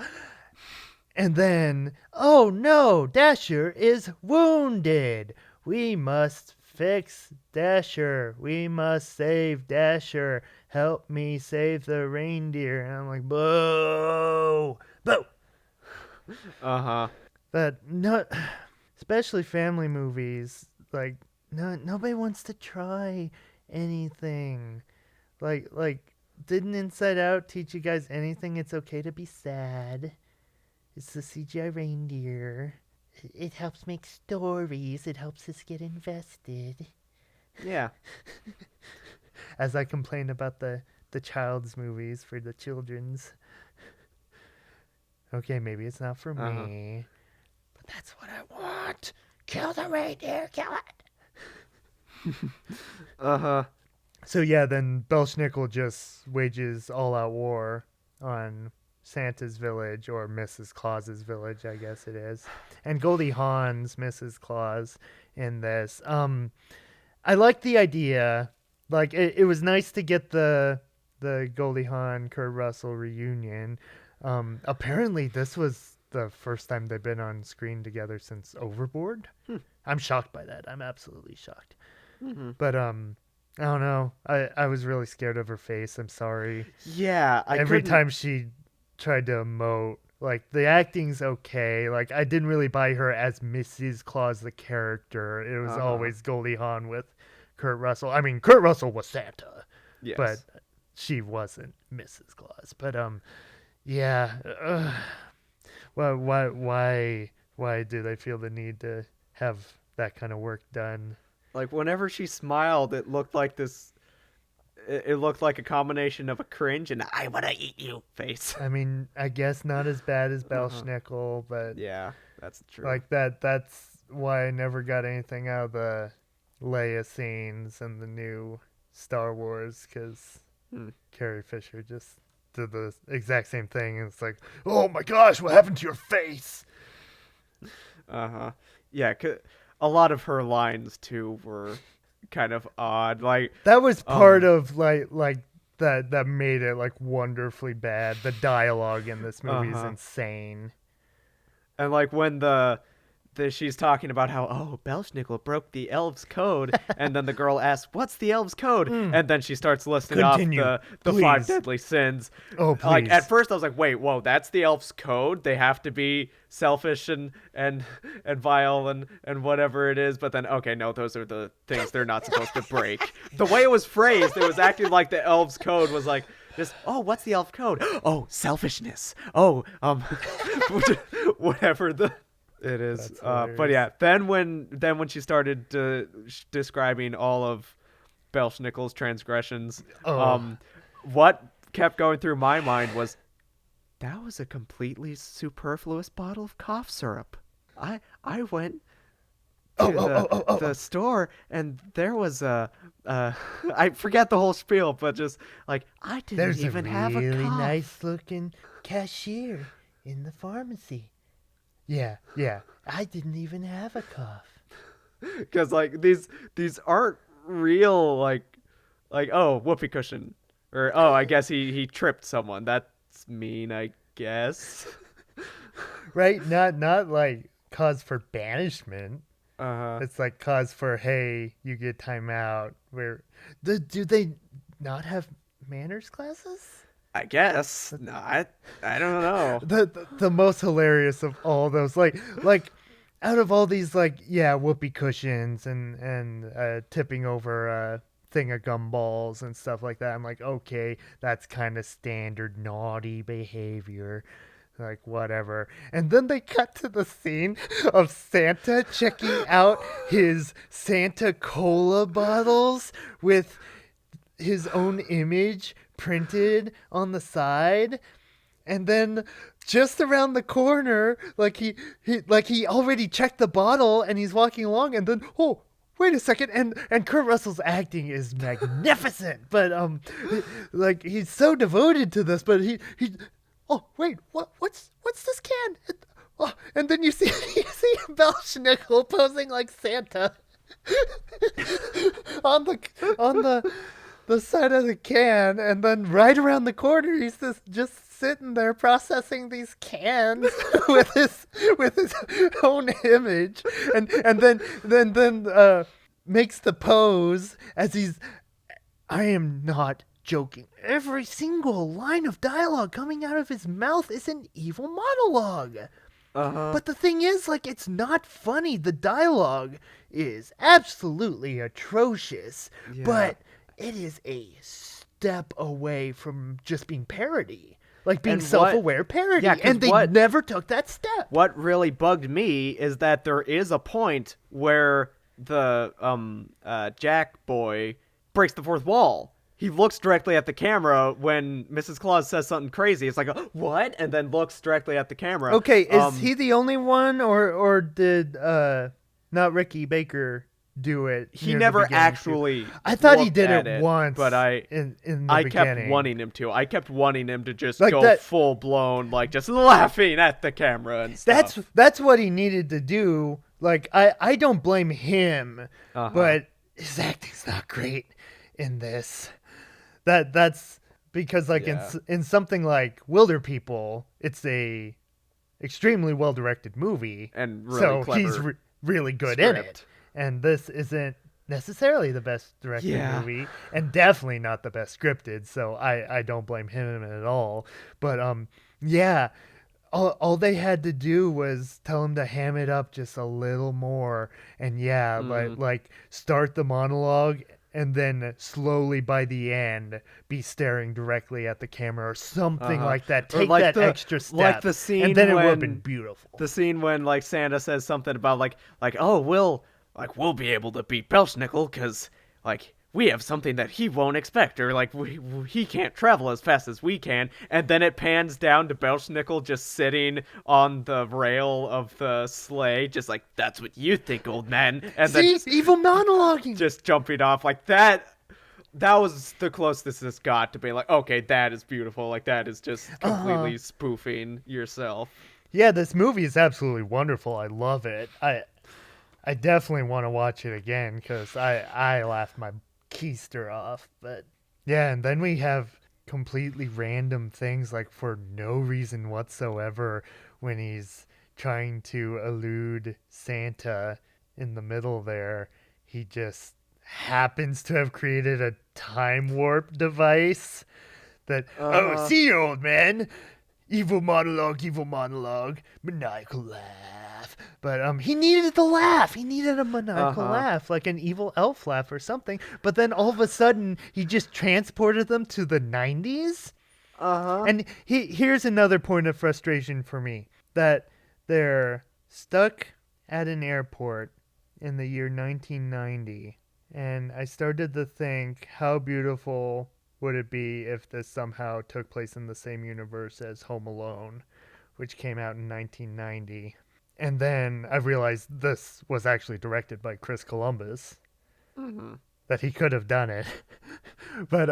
D: And then, oh no, Dasher is wounded. We must fix Dasher. We must save Dasher. Help me save the reindeer. And I'm like, boo, boo. But no, especially family movies, like nobody wants to try anything. Like, didn't Inside Out teach you guys anything? It's okay to be sad. It's the CGI reindeer. It helps make stories. It helps us get invested.
E: Yeah.
D: As I complain about the child's movies for the children's. Okay, maybe it's not for me. But that's what I want. Kill the reindeer. Kill it. So yeah, then Belsnickle just wages all-out war on Santa's village, or Mrs. Claus's village, I guess it is. And Goldie Hawn's Mrs. Claus in this. I like the idea. Like, it was nice to get the Goldie Hawn, Kurt Russell reunion. Apparently this was the first time they've been on screen together since Overboard. I'm shocked by that. I'm absolutely shocked. But I don't know. I was really scared of her face. I'm sorry.
E: Yeah,
D: Every time she tried to emote, like, the acting's okay. Like, I didn't really buy her as Mrs. Claus the character. It was always Goldie Hawn with Kurt Russell. I mean, Kurt Russell was Santa,
E: yes.
D: but she wasn't Mrs. Claus. But yeah. Why do they feel the need to have that kind of work done?
E: Like, whenever she smiled, it looked like this. It looked like a combination of a cringe and "I wanna eat you" face.
D: I mean, I guess not as bad as Belsnickle, but
E: Yeah, that's true.
D: like that's why I never got anything out of the Leia scenes and the new Star Wars, because Carrie Fisher just did the exact same thing, and it's like, oh my gosh, what happened to your face?
E: Yeah, a lot of her lines too were kind of odd. Like,
D: That was part of like that made it like wonderfully bad. The dialogue in this movie is insane.
E: and like when she's talking about how Belsnickle broke the elves' code, and then the girl asks, "What's the elves' code?" And then she starts listing
D: Continue,
E: off the
D: please.
E: 5 deadly sins.
D: Oh,
E: Like,
D: please.
E: at first I was like, "Wait, whoa, that's the elves' code? They have to be selfish and vile and whatever it is." But then, okay, no, those are the things they're not supposed to break. The way it was phrased, it was acting like the elves' code was like just, what's the elf code? Oh, selfishness. Whatever it is. But yeah, then when she started describing all of Belsnickle's transgressions, what kept going through my mind was, that was a completely superfluous bottle of cough syrup. I went to the store, and there was I forget the whole spiel, but just like, I didn't even have a cough.
D: Nice looking cashier in the pharmacy. Yeah, I didn't even have a cough.
E: Because like these aren't real, like whoopee cushion, or I guess he tripped someone. That's mean, I guess.
D: Right? Not like cause for banishment. It's like cause for, hey, you get time out. Where do they not have manners classes?
E: I guess. No, I don't know.
D: The most hilarious of all those, like out of all these, like, yeah, whoopee cushions and tipping over a thing of gumballs and stuff like that, I'm like, okay, that's kind of standard naughty behavior, like, whatever. And then they cut to the scene of Santa checking out his Santa Cola bottles with his own image printed on the side, and then just around the corner, like he already checked the bottle and he's walking along, and then, oh, wait a second, and Kurt Russell's acting is magnificent, but like, he's so devoted to this, but he oh wait, what's this can? And then you see Belsnickle posing like Santa on the side of the can, and then right around the corner he's just sitting there processing these cans with his own image, and then makes the pose as he's, I am not joking, every single line of dialogue coming out of his mouth is an evil monologue. But the thing is, like, it's not funny. The dialogue is absolutely atrocious, but it is a step away from just being parody, like being self-aware parody.
E: Yeah,
D: and they never took that step.
E: What really bugged me is that there is a point where the Jack boy breaks the fourth wall. He looks directly at the camera when Mrs. Claus says something crazy. It's like, what? And then looks directly at the camera.
D: Okay, is he the only one, or did not Ricky Baker do it.
E: He
D: near the
E: never
D: beginning, too.
E: actually.
D: I thought he
E: looked
D: did
E: at
D: it once,
E: but
D: in the
E: I
D: beginning.
E: kept wanting him to. I kept wanting him to just
D: Like
E: go
D: that-
E: full blown, like just laughing at the camera and stuff.
D: That's what he needed to do. Like I don't blame him, but his acting's not great in this. That's because like in something like Wilder People, it's a extremely well directed movie,
E: And really
D: so
E: clever
D: he's really good in it.
E: script.
D: And this isn't necessarily the best directed
E: Yeah.
D: movie, and definitely not the best scripted. So I don't blame him at all. But yeah. All they had to do was tell him to ham it up just a little more, and like start the monologue, and then slowly by the end be staring directly at the camera or something like that.
E: Or
D: Take
E: like
D: that
E: the-
D: extra step,
E: like the scene
D: and then it would have
E: when-
D: been beautiful.
E: The scene when like Santa says something about like oh we'll be able to beat Belsnickle because like we have something that he won't expect, or like he can't travel as fast as we can, and then it pans down to Belsnickle just sitting on the rail of the sleigh, just like that's what you think, old man, and
D: See,
E: then
D: evil monologuing.
E: just jumping off like that. That was the closest this got to being like, okay, that is beautiful. Like that is just completely spoofing yourself.
D: Yeah, this movie is absolutely wonderful. I love it. I definitely want to watch it again because I laughed my keister off. But yeah, and then we have completely random things like for no reason whatsoever when he's trying to elude Santa in the middle there. He just happens to have created a time warp device that, oh, see you, old man. Evil monologue, maniacal laugh. But he needed the laugh. He needed a maniacal laugh, like an evil elf laugh or something. But then all of a sudden, he just transported them to the 90s. And here's another point of frustration for me, that they're stuck at an airport in the year 1990. And I started to think, how beautiful would it be if this somehow took place in the same universe as Home Alone, which came out in 1990. And then I realized this was actually directed by Chris Columbus, that he could have done it. But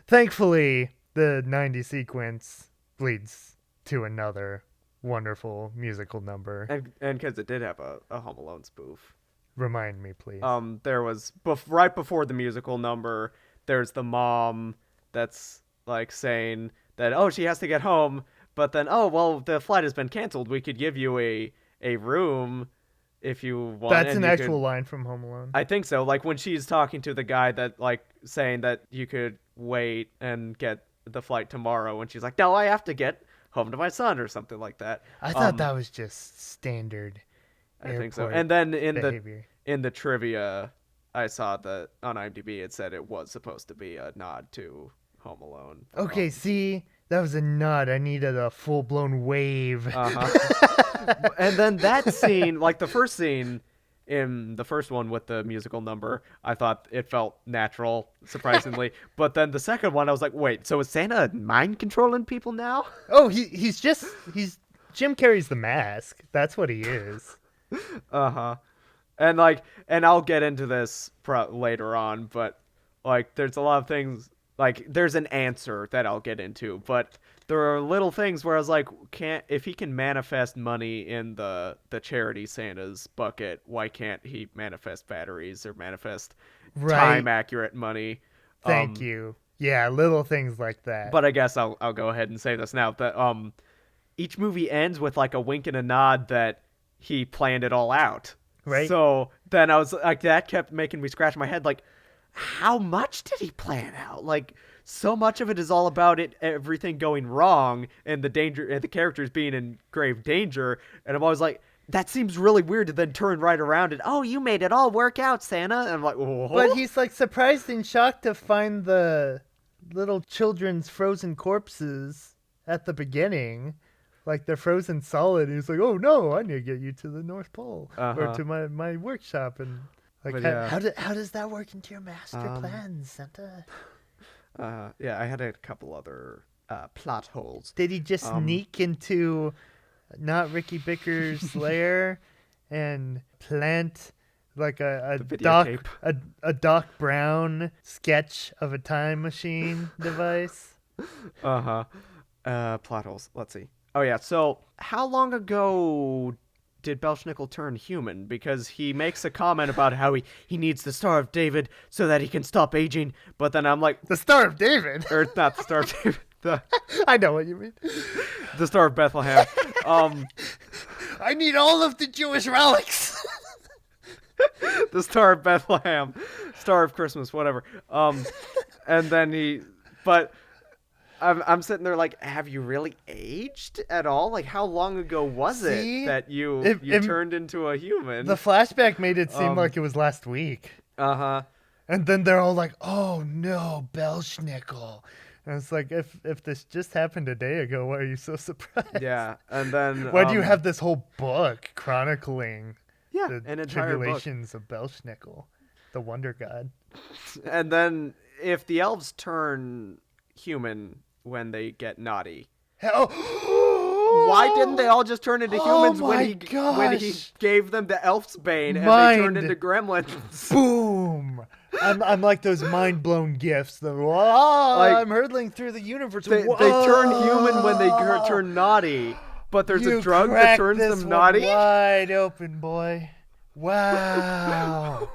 D: thankfully, the 90 sequence leads to another wonderful musical number.
E: And because it did have a Home Alone spoof.
D: Remind me, please.
E: There was right before the musical number, there's the mom that's like saying that, oh, she has to get home, but then, oh, well, the flight has been canceled. We could give you a room if you want.
D: That's an actual line from Home Alone.
E: I think so. Like when she's talking to the guy that like saying that you could wait and get the flight tomorrow, and she's like, no, I have to get home to my son or something like that.
D: I thought that was just standard
E: I think so.
D: airport
E: And then
D: behavior.
E: in the trivia, I saw that on IMDb it said it was supposed to be a nod to Home Alone.
D: Okay, see, that was a nod. I needed a full-blown wave.
E: And then that scene, like the first scene in the first one with the musical number, I thought it felt natural, surprisingly. But then the second one, I was like, wait, so is Santa mind controlling people now?
D: Oh, he's Jim Carrey's The Mask. That's what he is.
E: And I'll get into this later on, but like there's a lot of things, like there's an answer that I'll get into, but there are little things where I was like, if he can manifest money in the charity Santa's bucket, why can't he manifest batteries or manifest time accurate money?
D: Thank you. Yeah, little things like that.
E: But I guess I'll go ahead and say this now, that each movie ends with like a wink and a nod that he planned it all out.
D: Right.
E: So then I was like, that kept making me scratch my head. Like, how much did he plan out? Like, so much of it is all about everything going wrong and the danger and the characters being in grave danger. And I'm always like, that seems really weird to then turn right around and, oh, you made it all work out, Santa. And I'm like, whoa.
D: But he's like surprised and shocked to find the little children's frozen corpses at the beginning. Like they're frozen solid. He's like, oh no, I need to get you to the North Pole or to my workshop. And like, how does that work into your master plan, Santa?
E: Yeah, I had a couple other plot holes.
D: Did he just sneak into not Ricky Bicker's lair and plant like a
E: The
D: Doc
E: videotape.
D: a Doc Brown sketch of a time machine device.
E: Plot holes. Let's see. Oh yeah. So how long ago did Belsnickle turn human? Because he makes a comment about how he needs the Star of David so that he can stop aging. But then I'm like,
D: The Star of David.
E: or not the Star of David,
D: I know what you mean.
E: the Star of Bethlehem.
D: I need all of the Jewish relics.
E: The Star of Bethlehem, Star of Christmas, whatever. And then but I'm sitting there like, have you really aged at all? Like, how long ago was
D: See?
E: it that you turned into a human?
D: The flashback made it seem like it was last week. And then they're all like, "Oh no, Belsnickle." And it's like, if this just happened a day ago, why are you so surprised?
E: Yeah, and then
D: Why do you have this whole book chronicling the
E: an entire book?
D: tribulations of Belsnickle, the Wonder God?
E: And then if the elves turn human when they get naughty, why didn't they all just turn into humans when he gave them the elf's bane and they turned into gremlins?
D: Boom! I'm like those mind blown gifts. I'm hurtling through the universe.
E: They turn human when they turn naughty, but there's a drug that turns them naughty.
D: Wide open, boy. Wow.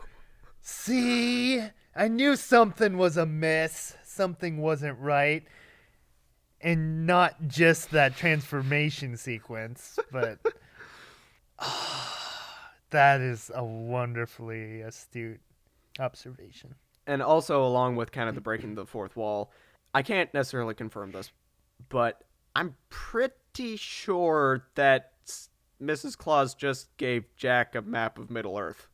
D: See, I knew something was amiss. Something wasn't right. And not just that transformation sequence, but that is a wonderfully astute observation.
E: And also, along with kind of the breaking the fourth wall, I can't necessarily confirm this, but I'm pretty sure that Mrs. Claus just gave Jack a map of Middle-earth.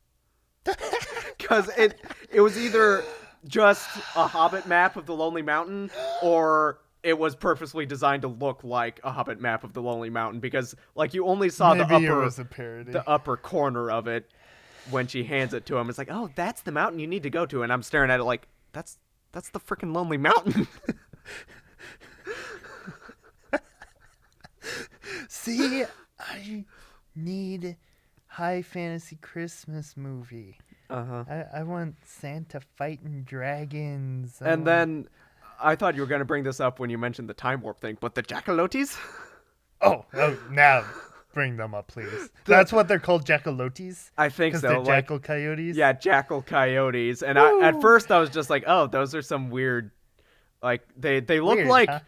E: Because it was either just a Hobbit map of the Lonely Mountain, or it was purposely designed to look like a Hobbit map of the Lonely Mountain, because like you only saw
D: Maybe it was a parody.
E: the upper corner of it when she hands it to him. It's like, oh, that's the mountain you need to go to, and I'm staring at it like, that's the freaking Lonely Mountain.
D: See, I need high fantasy Christmas movie. I want Santa fighting dragons.
E: And then I thought you were going to bring this up when you mentioned the time warp thing, but the jackalotes?
D: Oh, now bring them up, please. That's what they're called, jackalotes?
E: I think so.
D: Because they're jackal coyotes?
E: Yeah, jackal coyotes. And at first I was just like, oh, those are some weird, like, they look
D: Weird,
E: like
D: huh?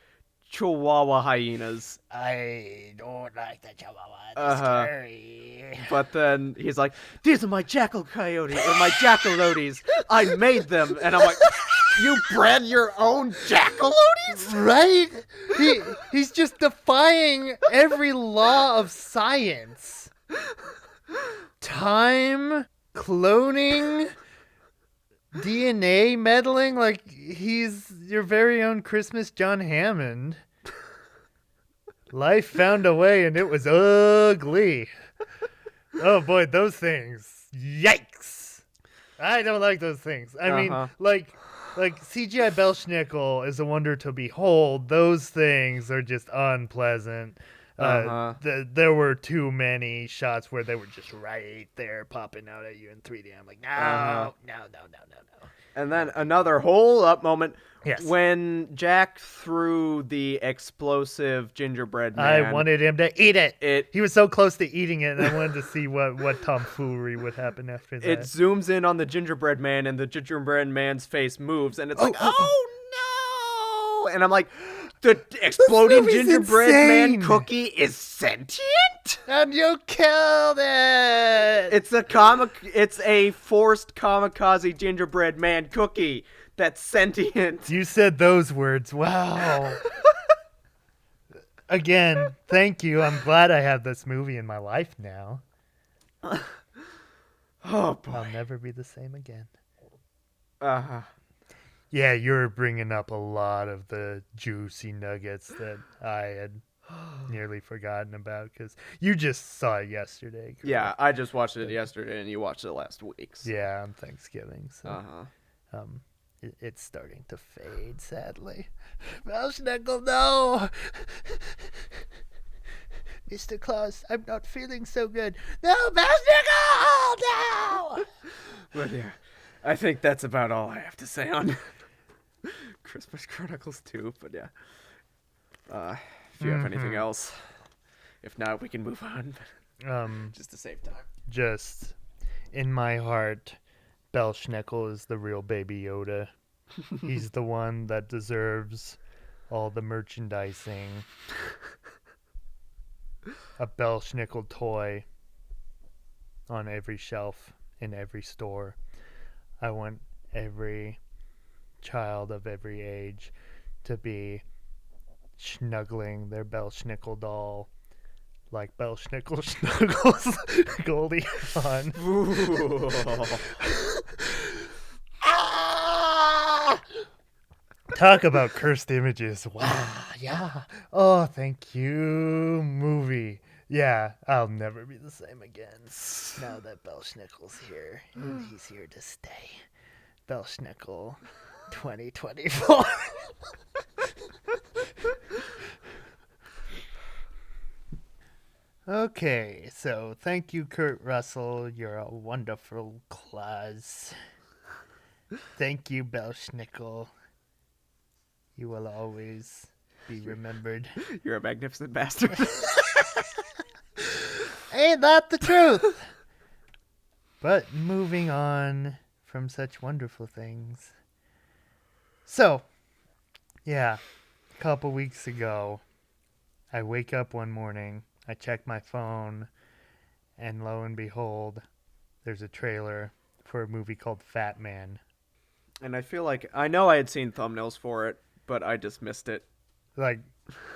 E: Chihuahua hyenas.
D: I don't like the Chihuahua. It's scary.
E: But then he's like, these are my jackal coyotes, or my jackalotes. I made them. And I'm like, you bred your own jackalotes?
D: Right? He's just defying every law of science. Time, cloning, DNA meddling, like he's your very own Christmas John Hammond. Life found a way and it was ugly. Oh boy, those things. Yikes. I don't like those things. I mean, like CGI Belsnickle is a wonder to behold. Those things are just unpleasant. There were too many shots where they were just right there popping out at you in 3D. I'm like, no.
E: And then another hole up moment.
D: Yes.
E: When Jack threw the explosive gingerbread man.
D: I wanted him to eat it. He was so close to eating it, and I wanted to see what tomfoolery would happen after that.
E: It zooms in on the gingerbread man, and the gingerbread man's face moves, and it's like, oh no! And I'm like, the exploding gingerbread man cookie is sentient?
D: And you killed it!
E: It's a forced kamikaze gingerbread man cookie that's sentient.
D: You said those words. Wow. Again, thank you. I'm glad I have this movie in my life now.
E: Oh boy.
D: I'll never be the same again.
E: Yeah,
D: you're bringing up a lot of the juicy nuggets that I had nearly forgotten about because you just saw it yesterday. Correct?
E: Yeah, I just watched it yesterday and you watched it last week. So.
D: Yeah, on Thanksgiving. So, it's starting to fade, sadly. Belsnickle, no! Mr. Claus, I'm not feeling so good. No, Belsnickle! now!
E: But yeah, I think that's about all I have to say on Christmas Chronicles 2. But yeah, if you have anything else, if not, we can move on. Just to save time.
D: Just in my heart, Belsnickle is the real Baby Yoda. He's the one that deserves all the merchandising. A Belsnickle toy on every shelf in every store. I want every child of every age to be snuggling their Belsnickle doll like Belsnickle snuggles Goldie Hawn. Talk about cursed images. Wow, yeah. Oh, thank you, movie. Yeah, I'll never be the same again. Now that Belsnickle's here, and he's here to stay. Belsnickle 2024. Okay, so thank you, Kurt Russell. You're a wonderful Claus. Thank you, Belsnickle. You will always be remembered.
E: You're a magnificent bastard.
D: Ain't that the truth? But moving on from such wonderful things. So, yeah, a couple weeks ago, I wake up one morning, I check my phone, and lo and behold, there's a trailer for a movie called Fatman.
E: And I feel like I know I had seen thumbnails for it, but I just missed it.
D: Like,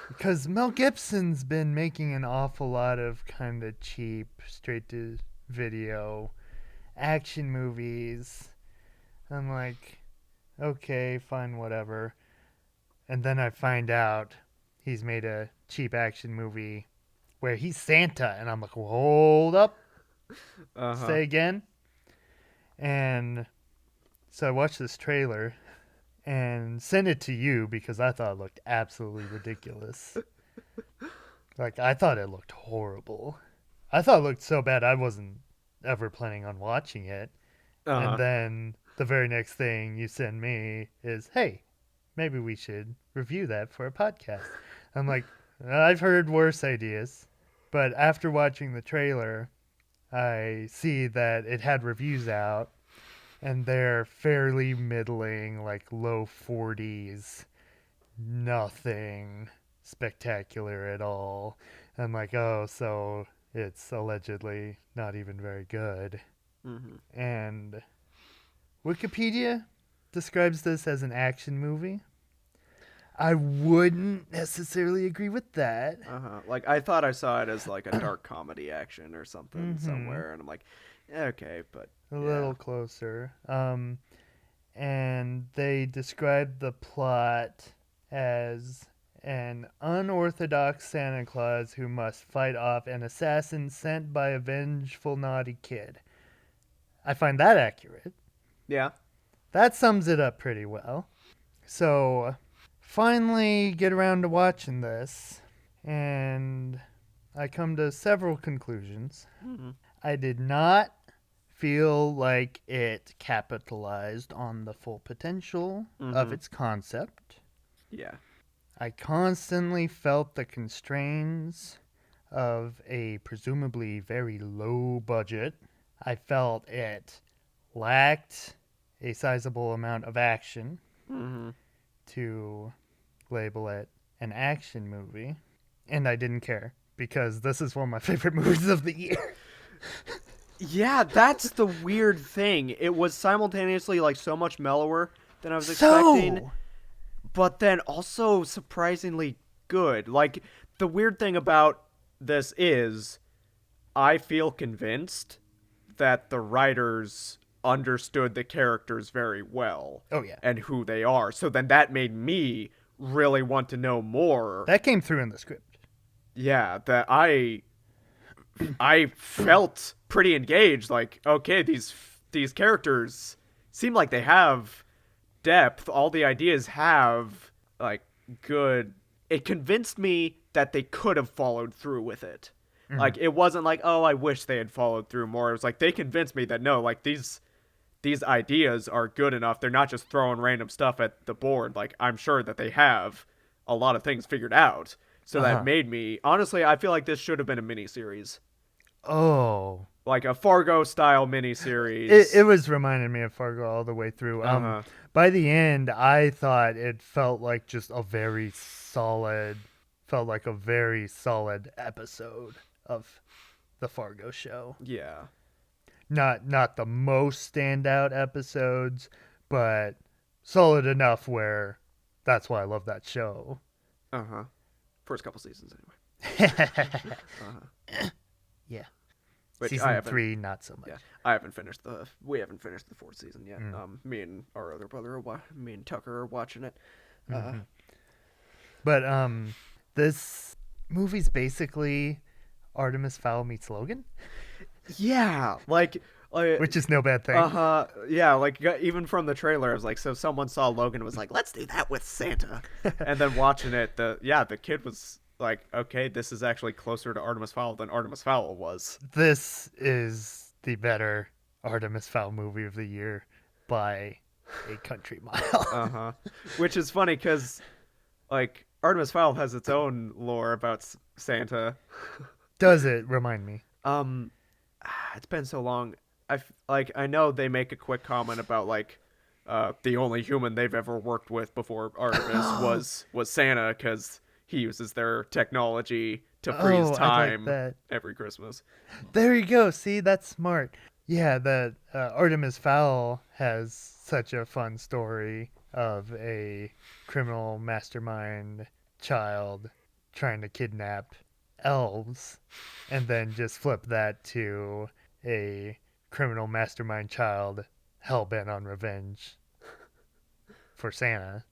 D: because Mel Gibson's been making an awful lot of kind of cheap, straight-to-video action movies. I'm like, okay, fine, whatever. And then I find out he's made a cheap action movie where he's Santa. And I'm like, well, hold up. Say again. And so I watched this trailer and sent it to you because I thought it looked absolutely ridiculous. Like, I thought it looked horrible. I thought it looked so bad I wasn't ever planning on watching it. And then the very next thing you send me is, hey, maybe we should review that for a podcast. I'm like, I've heard worse ideas. But after watching the trailer, I see that it had reviews out. And they're fairly middling, like low 40s. Nothing spectacular at all. I'm like, oh, so it's allegedly not even very good. Mm-hmm. And Wikipedia describes this as an action movie. I wouldn't necessarily agree with that.
E: Like, I thought I saw it as like a dark comedy action or something somewhere. And I'm like, okay, but
D: a little closer. And they described the plot as an unorthodox Santa Claus who must fight off an assassin sent by a vengeful naughty kid. I find that accurate.
E: Yeah.
D: That sums it up pretty well. So, finally get around to watching this, and I come to several conclusions. Mm-hmm. I did not feel like it capitalized on the full potential of its concept.
E: Yeah.
D: I constantly felt the constraints of a presumably very low budget. I felt it lacked a sizable amount of action to label it an action movie. And I didn't care, because this is one of my favorite movies of the year.
E: Yeah, that's the weird thing. It was simultaneously like so much mellower than I was expecting, but then also surprisingly good. Like, the weird thing about this is I feel convinced that the writers understood the characters very well.
D: Oh, yeah.
E: And who they are. So then that made me really want to know more.
D: That came through in the script.
E: Yeah, that I felt pretty engaged. Like, okay, these characters seem like they have depth. All the ideas have, like, good... It convinced me that they could have followed through with it. Like, it wasn't like, oh, I wish they had followed through more. It was like, they convinced me that, no, like, these ideas are good enough. They're not just throwing random stuff at the board. Like, I'm sure that they have a lot of things figured out. So that made me, honestly, I feel like this should have been a miniseries.
D: Oh.
E: Like a Fargo-style miniseries.
D: It was reminding me of Fargo all the way through. By the end, I thought it felt like just a very solid episode of the Fargo show.
E: Yeah.
D: Not the most standout episodes, but solid enough where that's why I love that show.
E: First couple seasons, anyway.
D: Yeah.
E: Which
D: Season 3, not so much.
E: Yeah, we haven't finished the 4th season yet. Me and our other brother, me and Tucker are watching it.
D: But this movie's basically Artemis Fowl meets Logan.
E: Yeah, like
D: which is no bad thing.
E: Yeah, like even from the trailer, I was like, so someone saw Logan and was like, let's do that with Santa. And then watching it, the kid was like, okay, this is actually closer to Artemis Fowl than Artemis Fowl was.
D: This is the better Artemis Fowl movie of the year by a country mile.
E: Which is funny because, like, Artemis Fowl has its own lore about Santa.
D: Does it? Remind me.
E: It's been so long. I know they make a quick comment about, like, the only human they've ever worked with before Artemis was Santa, because he uses their technology to freeze time every Christmas.
D: There you go. See, that's smart. Yeah, the Artemis Fowl has such a fun story of a criminal mastermind child trying to kidnap elves, and then just flip that to a criminal mastermind child hell-bent on revenge for Santa.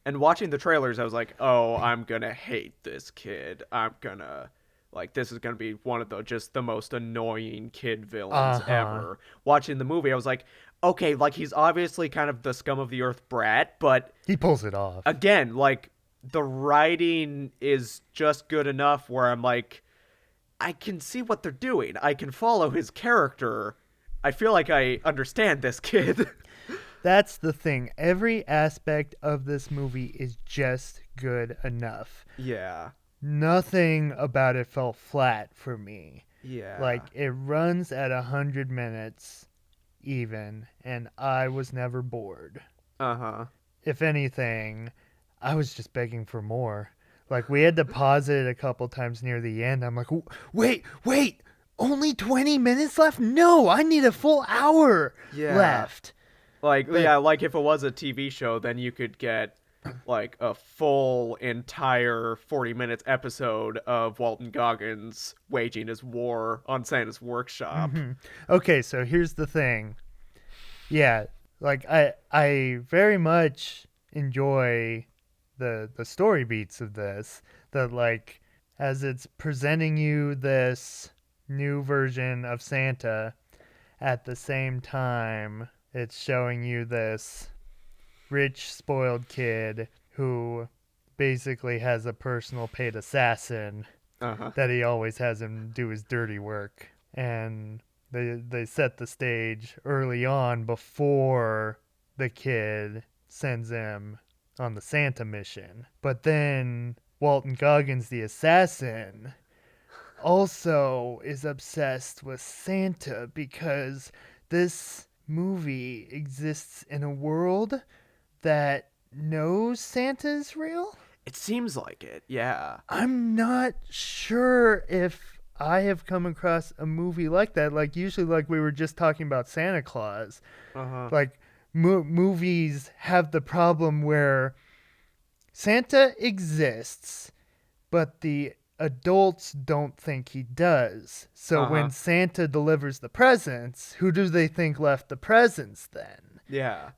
E: And watching the trailers, I was like, oh, I'm gonna hate this kid. This is gonna be one of the most annoying kid villains ever. Watching the movie, I was like, okay, like, he's obviously kind of the scum of the earth brat, but
D: he pulls it off.
E: Again, like, the writing is just good enough where I'm like, I can see what they're doing. I can follow his character. I feel like I understand this kid.
D: That's the thing. Every aspect of this movie is just good enough.
E: Yeah.
D: Nothing about it felt flat for me.
E: Yeah.
D: Like, it runs at 100 minutes even, and I was never bored. If anything, I was just begging for more. Like, we had to pause it a couple times near the end. I'm like, wait, only 20 minutes left? No, I need a full hour left.
E: Like, like if it was a TV show, then you could get, like, a full entire 40 minutes episode of Walton Goggins waging his war on Santa's workshop.
D: Okay, so here's the thing. Yeah, like, I very much enjoy the story beats of this, that, like, as it's presenting you this new version of Santa, at the same time it's showing you this rich, spoiled kid who basically has a personal paid assassin that he always has him do his dirty work. And they set the stage early on before the kid sends him on the Santa mission. But then Walton Goggins, the assassin, also is obsessed with Santa because this movie exists in a world that knows Santa's real?
E: It seems like it, yeah.
D: I'm not sure if I have come across a movie like that. Like, usually, like we were just talking about Santa Claus, like, movies have the problem where Santa exists, but the adults don't think he does. So when Santa delivers the presents, who do they think left the presents then?
E: Yeah.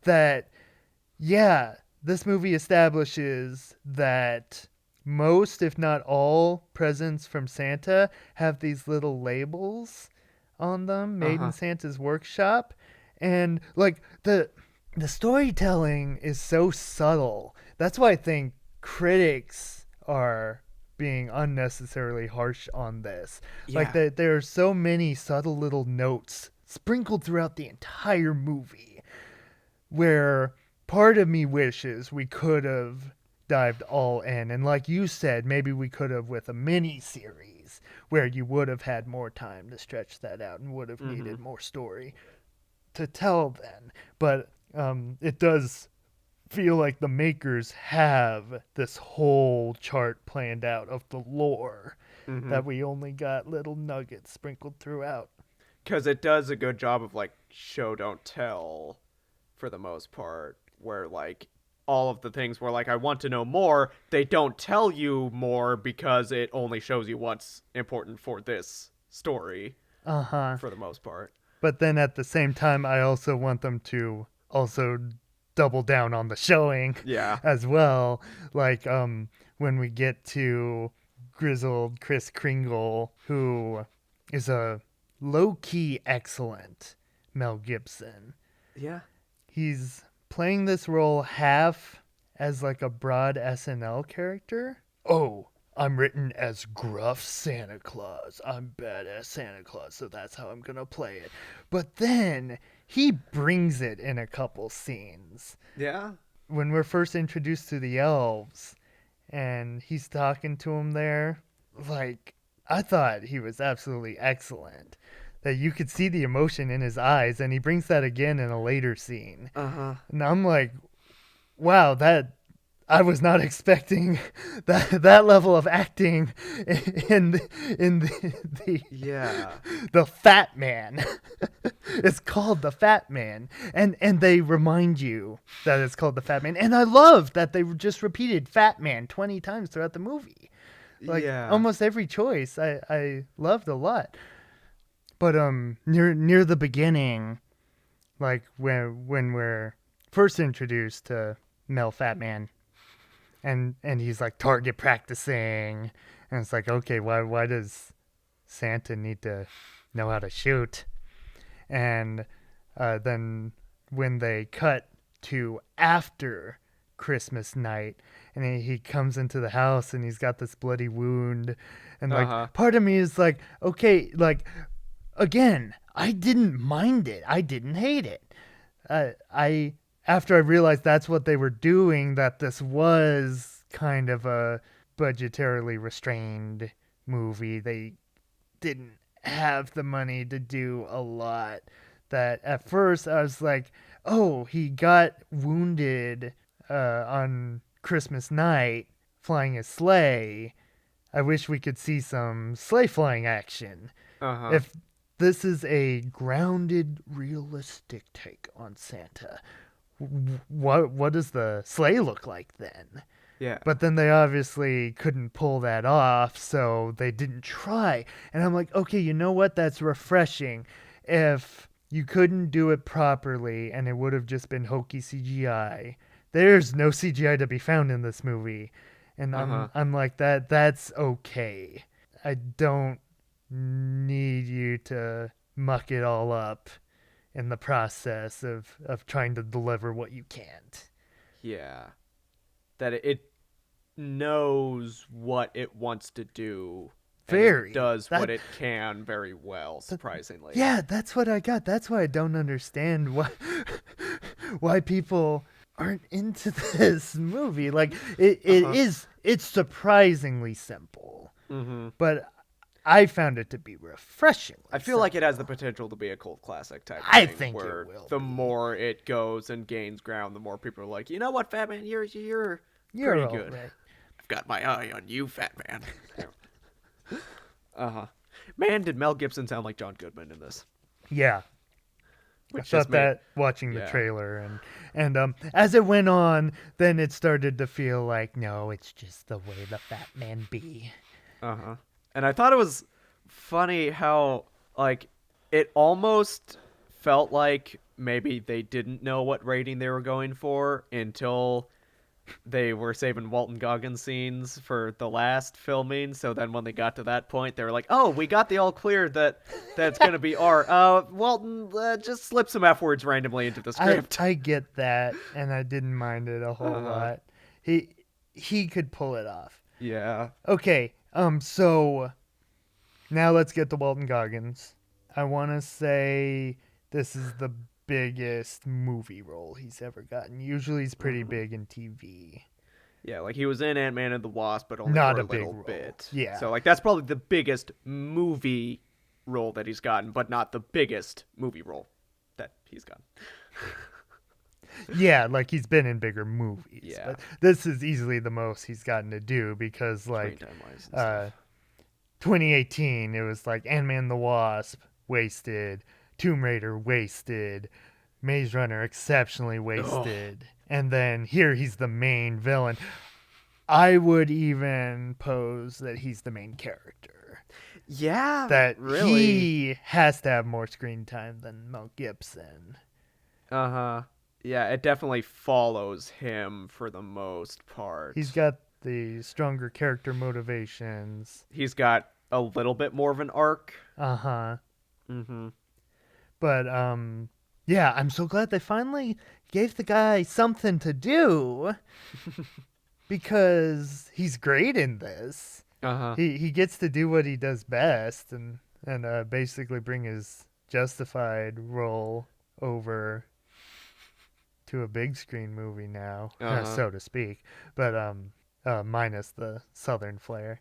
D: This movie establishes that most, if not all, presents from Santa have these little labels on them, made in Santa's workshop. And, like, the storytelling is so subtle. That's why I think critics are being unnecessarily harsh on this.
E: Yeah.
D: Like there are so many subtle little notes sprinkled throughout the entire movie where part of me wishes we could have dived all in. And like you said, maybe we could have with a mini series where you would have had more time to stretch that out and would have needed more story to tell then. But it does feel like the makers have this whole chart planned out of the lore that we only got little nuggets sprinkled throughout.
E: Because it does a good job of, like, show, don't tell for the most part, where, like, all of the things where, like, I want to know more, they don't tell you more because it only shows you what's important for this story. For the most part.
D: But then at the same time, I also want them to also double down on the showing as well. Like when we get to grizzled Kris Kringle, who is a low-key excellent Mel Gibson.
E: Yeah.
D: He's playing this role half as like a broad SNL character. Oh, I'm written as gruff Santa Claus. I'm badass Santa Claus, so that's how I'm gonna play it. But then he brings it in a couple scenes.
E: Yeah.
D: When we're first introduced to the elves and he's talking to them there, like, I thought he was absolutely excellent. That you could see the emotion in his eyes, and he brings that again in a later scene. And I'm like, wow, that I was not expecting that level of acting in the Fatman. It's called the Fatman, and they remind you that it's called the Fatman. And I love that they just repeated Fatman 20 times throughout the movie. Like almost every choice I loved a lot. But near the beginning, like when we're first introduced to Mel Fatman, and he's like target practicing, and it's like, okay, why does Santa need to know how to shoot? And then when they cut to after Christmas night, and he comes into the house and he's got this bloody wound, and like part of me is like, okay, like, again, I didn't mind it. I didn't hate it. After I realized that's what they were doing, that this was kind of a budgetarily restrained movie. They didn't have the money to do a lot. That at first I was like, oh, he got wounded on Christmas night flying a sleigh. I wish we could see some sleigh flying action. If this is a grounded, realistic take on Santa, what does the sleigh look like then?
E: Yeah.
D: But then they obviously couldn't pull that off, so they didn't try. And I'm like, okay, you know what? That's refreshing. If you couldn't do it properly and it would have just been hokey CGI, there's no CGI to be found in this movie. And I'm like, that's okay. I don't need you to muck it all up in the process of trying to deliver what you can't.
E: Yeah. That it knows what it wants to do.
D: Very.
E: It does what it can very well, surprisingly.
D: Yeah, that's what I got. That's why I don't understand why people aren't into this movie. Like, it's surprisingly simple. But I found it to be refreshing.
E: I feel like it has the potential to be a cult classic type thing.
D: I think
E: where
D: it will
E: the
D: be.
E: more it goes and gains ground, the more people are like, you know what, Fatman, you're
D: You're
E: pretty
D: all
E: good.
D: right.
E: I've got my eye on you, Fatman. Man, did Mel Gibson sound like John Goodman in this?
D: Yeah.
E: Which
D: I
E: just
D: thought that watching the trailer and as it went on, then it started to feel like, no, it's just the way the Fat Man be.
E: And I thought it was funny how, like, it almost felt like maybe they didn't know what rating they were going for until they were saving Walton Goggins scenes for the last filming. So then when they got to that point, they were like, oh, we got the all clear that's going to be R. Walton, just slip some F words randomly into the script.
D: I get that, and I didn't mind it a whole lot. He could pull it off.
E: Yeah.
D: Okay, so now let's get to Walton Goggins. I want to say this is the biggest movie role he's ever gotten. Usually he's pretty big in TV.
E: Yeah, like he was in Ant-Man and the Wasp, but only
D: Not
E: for
D: a
E: a
D: big
E: little
D: role.
E: bit.
D: Yeah.
E: So like that's probably the biggest movie role that he's gotten, but not the biggest movie role that he's gotten.
D: Yeah, like he's been in bigger movies.
E: Yeah.
D: But this is easily the most he's gotten to do because like
E: Screen time-wise and stuff.
D: 2018 it was like Ant-Man and the Wasp wasted, Tomb Raider wasted, Maze Runner exceptionally wasted. And then here he's the main villain. I would even pose that he's the main character.
E: Yeah,
D: That
E: really.
D: he has to have more screen time than Mel Gibson.
E: Uh-huh. Yeah, it definitely follows him for the most part.
D: He's got the stronger character motivations.
E: He's got a little bit more of an arc.
D: Uh-huh.
E: Mm-hmm.
D: But yeah, I'm so glad they finally gave the guy something to do because he's great in this.
E: Uh-huh.
D: He gets to do what he does best and basically bring his Justified role over to a big screen movie now, so to speak. But minus the Southern flair.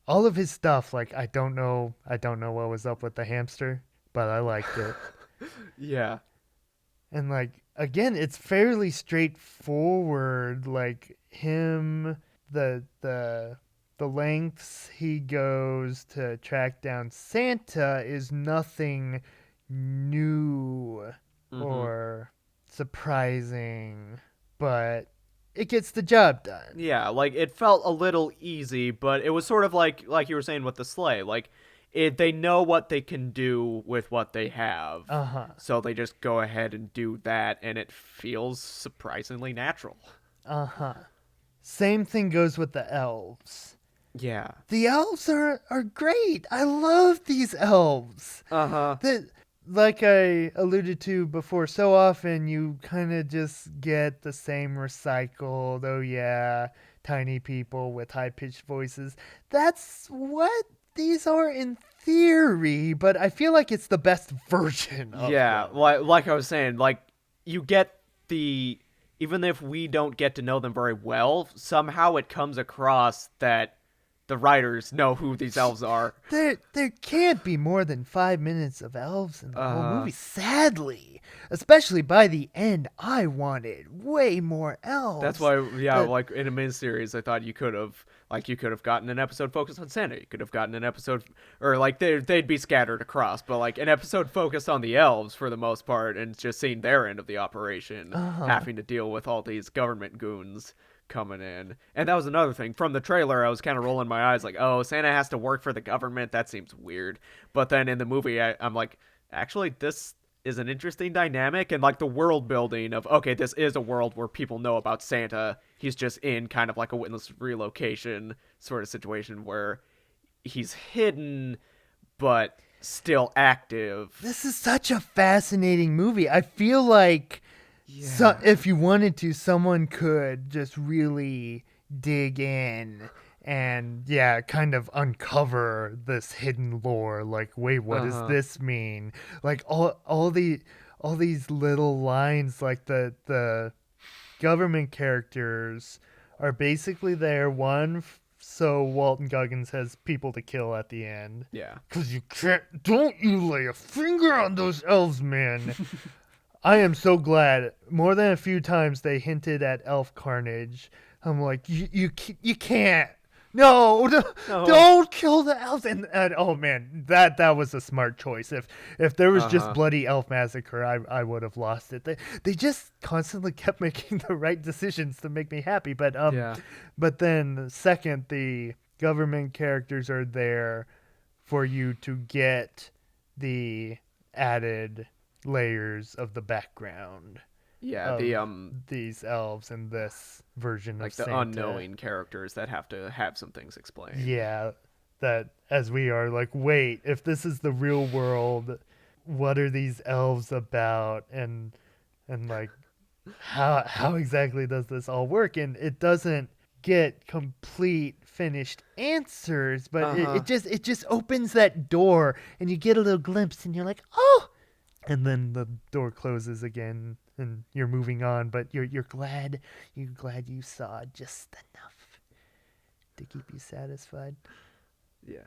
D: All of his stuff, like I don't know what was up with the hamster, but I liked it.
E: Yeah.
D: And like again, it's fairly straightforward. Like him, the lengths he goes to track down Santa is nothing new or surprising, but it gets the job done.
E: Yeah, like it felt a little easy, but it was sort of like you were saying with the sleigh. Like they know what they can do with what they have.
D: Uh-huh.
E: So they just go ahead and do that, and it feels surprisingly natural.
D: Uh-huh. Same thing goes with the elves.
E: Yeah.
D: The elves are great. I love these elves.
E: Uh-huh.
D: Like I alluded to before, so often you kind of just get the same recycled, oh yeah, tiny people with high-pitched voices. That's what these are in theory, but I feel like it's the best version of them.
E: like I was saying, like you get even if we don't get to know them very well, somehow it comes across that the writers know who these elves are.
D: There can't be more than 5 minutes of elves in the whole movie, sadly. Especially by the end, I wanted way more elves.
E: That's why, like in a miniseries, I thought you could have gotten an episode focused on Santa. You could have gotten an episode, or like they'd be scattered across, but like an episode focused on the elves for the most part, and just seeing their end of the operation, having to deal with all these government goons coming in. And that was another thing. From the trailer, I was kind of rolling my eyes like, oh, Santa has to work for the government? That seems weird. But then in the movie, I'm like, actually, this is an interesting dynamic, and like the world building of, okay, this is a world where people know about Santa. He's just in kind of like a witness relocation sort of situation where he's hidden, but still active.
D: This is such a fascinating movie. I feel like if you wanted to, someone could just really dig in and kind of uncover this hidden lore. Like, wait, what does this mean? Like all these little lines, like the government characters are basically there so Walton Goggins has people to kill at the end.
E: Yeah.
D: Because don't you lay a finger on those elves, man. I am so glad. More than a few times they hinted at elf carnage. I'm like, you can't. No, don't kill the elves. And oh man, that was a smart choice. If there was just bloody elf massacre, I would have lost it. They just constantly kept making the right decisions to make me happy. But then second, the government characters are there for you to get the added layers of the background.
E: Yeah,
D: these elves in this version
E: like
D: of
E: the
D: Santa.
E: unknowing characters that have to have some things explained.
D: Yeah, that as we are like, wait, if this is the real world, what are these elves about? And like, how exactly does this all work? And it doesn't get complete finished answers, but it just opens that door and you get a little glimpse and you're like, oh, and then the door closes again and you're moving on, but you're glad you saw just enough to keep you satisfied.
E: Yeah.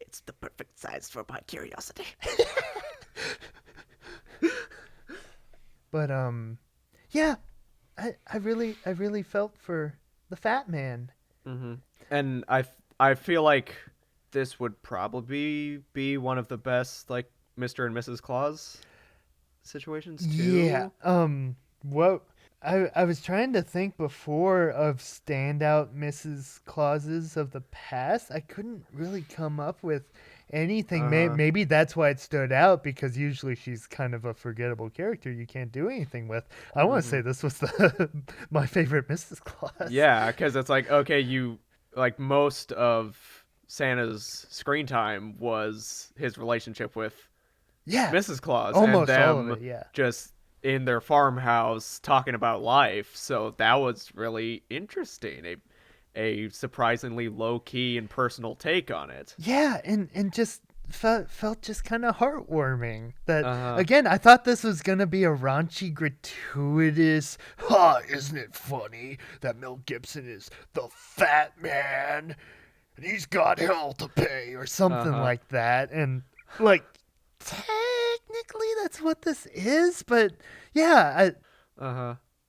E: It's the perfect size for my curiosity.
D: But yeah, I really felt for the Fatman.
E: Mm-hmm. And I feel like this would probably be one of the best, like, Mr. and Mrs. Claus situations too.
D: Yeah. What I was trying to think before of standout Mrs. Clauses of the past. I couldn't really come up with anything. Maybe that's why it stood out, because usually she's kind of a forgettable character you can't do anything with. I want to say this was my favorite Mrs. Claus.
E: Yeah, because it's like, okay, most of Santa's screen time was his relationship with Mrs. Claus,
D: almost
E: and them
D: all of it, yeah.
E: just in their farmhouse talking about life. So that was really interesting. A surprisingly low-key and personal take on it.
D: Yeah, and just felt just kind of heartwarming. That again, I thought this was gonna be a raunchy, gratuitous. Isn't it funny that Mel Gibson is the Fatman and he's got hell to pay or something like that, and like technically that's what this is, but yeah,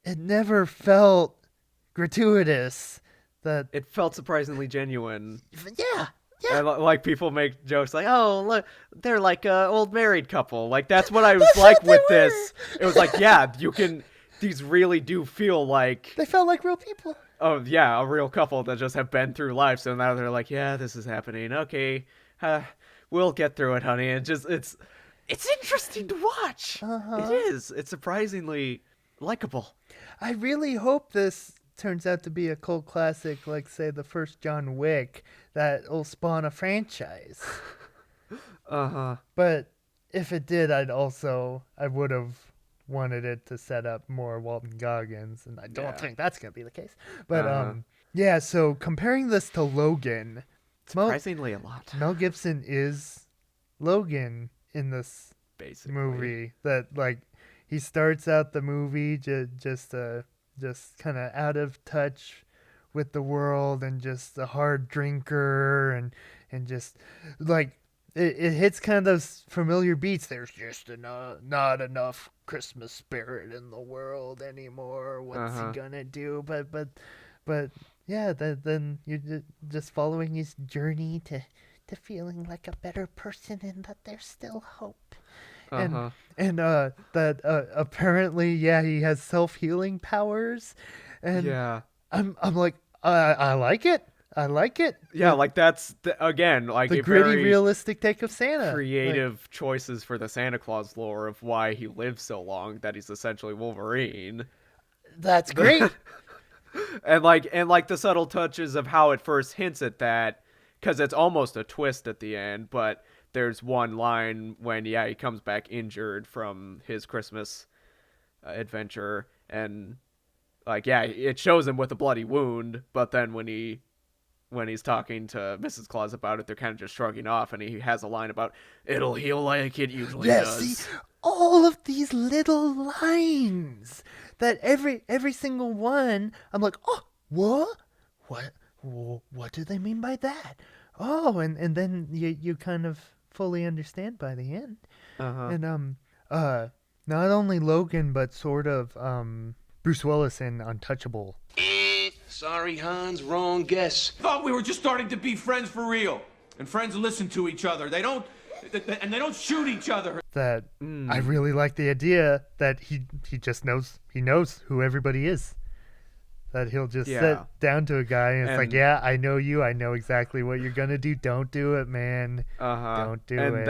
D: it never felt gratuitous. That
E: it felt surprisingly genuine.
D: Yeah.
E: And, like, people make jokes like, "Oh, look, they're like a old married couple." Like, that's what I was like with this. It was like, yeah, these really do feel like
D: they felt like real people.
E: Oh yeah, a real couple that just have been through life. So now they're like, yeah, this is happening. Okay, we'll get through it, honey. And just it's interesting to watch. It is. It's surprisingly likable.
D: I really hope this turns out to be a cult classic, like, say, the first John Wick, that will spawn a franchise. But if it did, I would have wanted it to set up more Walton Goggins, and I don't think that's going to be the case. But, yeah, so comparing this to Logan,
E: surprisingly a lot.
D: Mel Gibson is Logan in this movie. That, like, he starts out the movie just kind of out of touch with the world and just a hard drinker and just like it hits kind of those familiar beats. There's just not enough Christmas spirit in the world anymore. What's he gonna do? But yeah, then you're just following his journey to feeling like a better person and that there's still hope. And that apparently, he has self-healing powers, and I'm like, I like it.
E: Yeah, like that's again like
D: the
E: a
D: gritty,
E: very
D: realistic take of Santa.
E: Creative choices for the Santa Claus lore of why he lived so long that he's essentially Wolverine.
D: That's great.
E: and like the subtle touches of how it first hints at that, because it's almost a twist at the end, but. There's one line when, he comes back injured from his Christmas adventure, and, like, it shows him with a bloody wound, but then when he's talking to Mrs. Claus about it, they're kind of just shrugging off, and he has a line about, it'll heal like it usually does.
D: See, all of these little lines, that every single one, I'm like, oh, what do they mean by that? Oh, and then you kind of fully understand by the end. And not only Logan, but sort of Bruce Willis in Untouchable.
H: Sorry, Hans, wrong guess.
I: Thought we were just starting to be friends for real, and friends listen to each other. They don't shoot each other.
D: That I really like the idea that he just knows who everybody is. That he'll just sit down to a guy and it's like, I know you. I know exactly what you're going to do. Don't do it, man. Don't do it.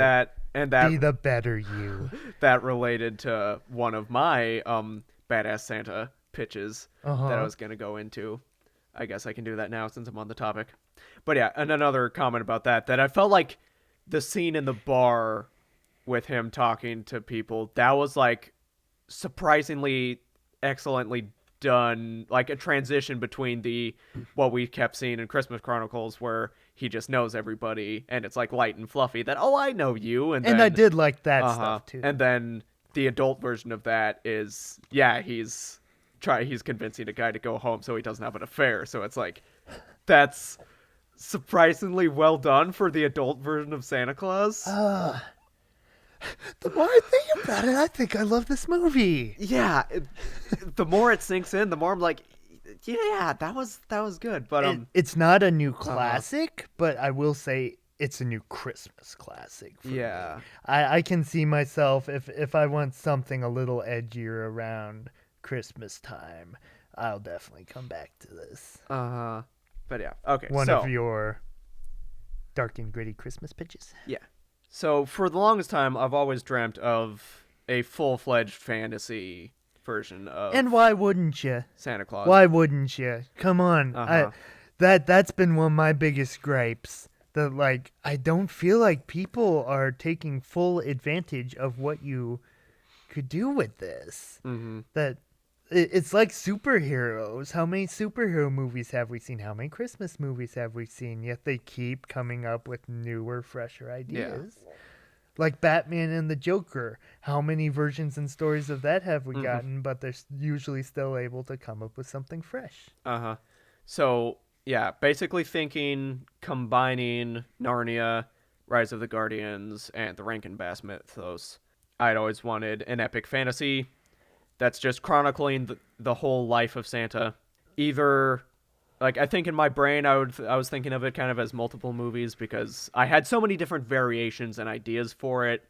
E: And that
D: be the better you.
E: That related to one of my Badass Santa pitches that I was going to go into. I guess I can do that now since I'm on the topic. But yeah, and another comment about that I felt like the scene in the bar with him talking to people, that was like surprisingly excellently done like a transition between what we kept seeing in Christmas Chronicles where he just knows everybody and it's like light and fluffy that, oh, I know you. And then,
D: I did like that stuff too.
E: And then the adult version of that is, yeah, he's convincing a guy to go home so he doesn't have an affair. So it's like, that's surprisingly well done for the adult version of Santa Claus.
D: The more I think about it, I think I love this movie.
E: Yeah, the more it sinks in, the more I'm like, yeah, that was good. But
D: it's not a new classic, but I will say it's a new Christmas classic. For me. I can see myself if I want something a little edgier around Christmas time, I'll definitely come back to this.
E: But yeah, okay.
D: One of your dark and gritty Christmas pitches.
E: Yeah. So for the longest time, I've always dreamt of a full-fledged fantasy version of.
D: And why wouldn't you?
E: Santa Claus.
D: Why wouldn't you? Come on. That's been one of my biggest gripes. That like I don't feel like people are taking full advantage of what you could do with this.
E: Mm-hmm.
D: That it's like superheroes. How many superhero movies have we seen? How many Christmas movies have we seen? Yet they keep coming up with newer, fresher ideas. Yeah. Like Batman and the Joker. How many versions and stories of that have we gotten? But they're usually still able to come up with something fresh.
E: So, yeah, basically combining Narnia, Rise of the Guardians, and the Rankin Bass mythos. I'd always wanted an epic fantasy that's just chronicling the whole life of Santa. Either, like, I think in my brain I was thinking of it kind of as multiple movies because I had so many different variations and ideas for it.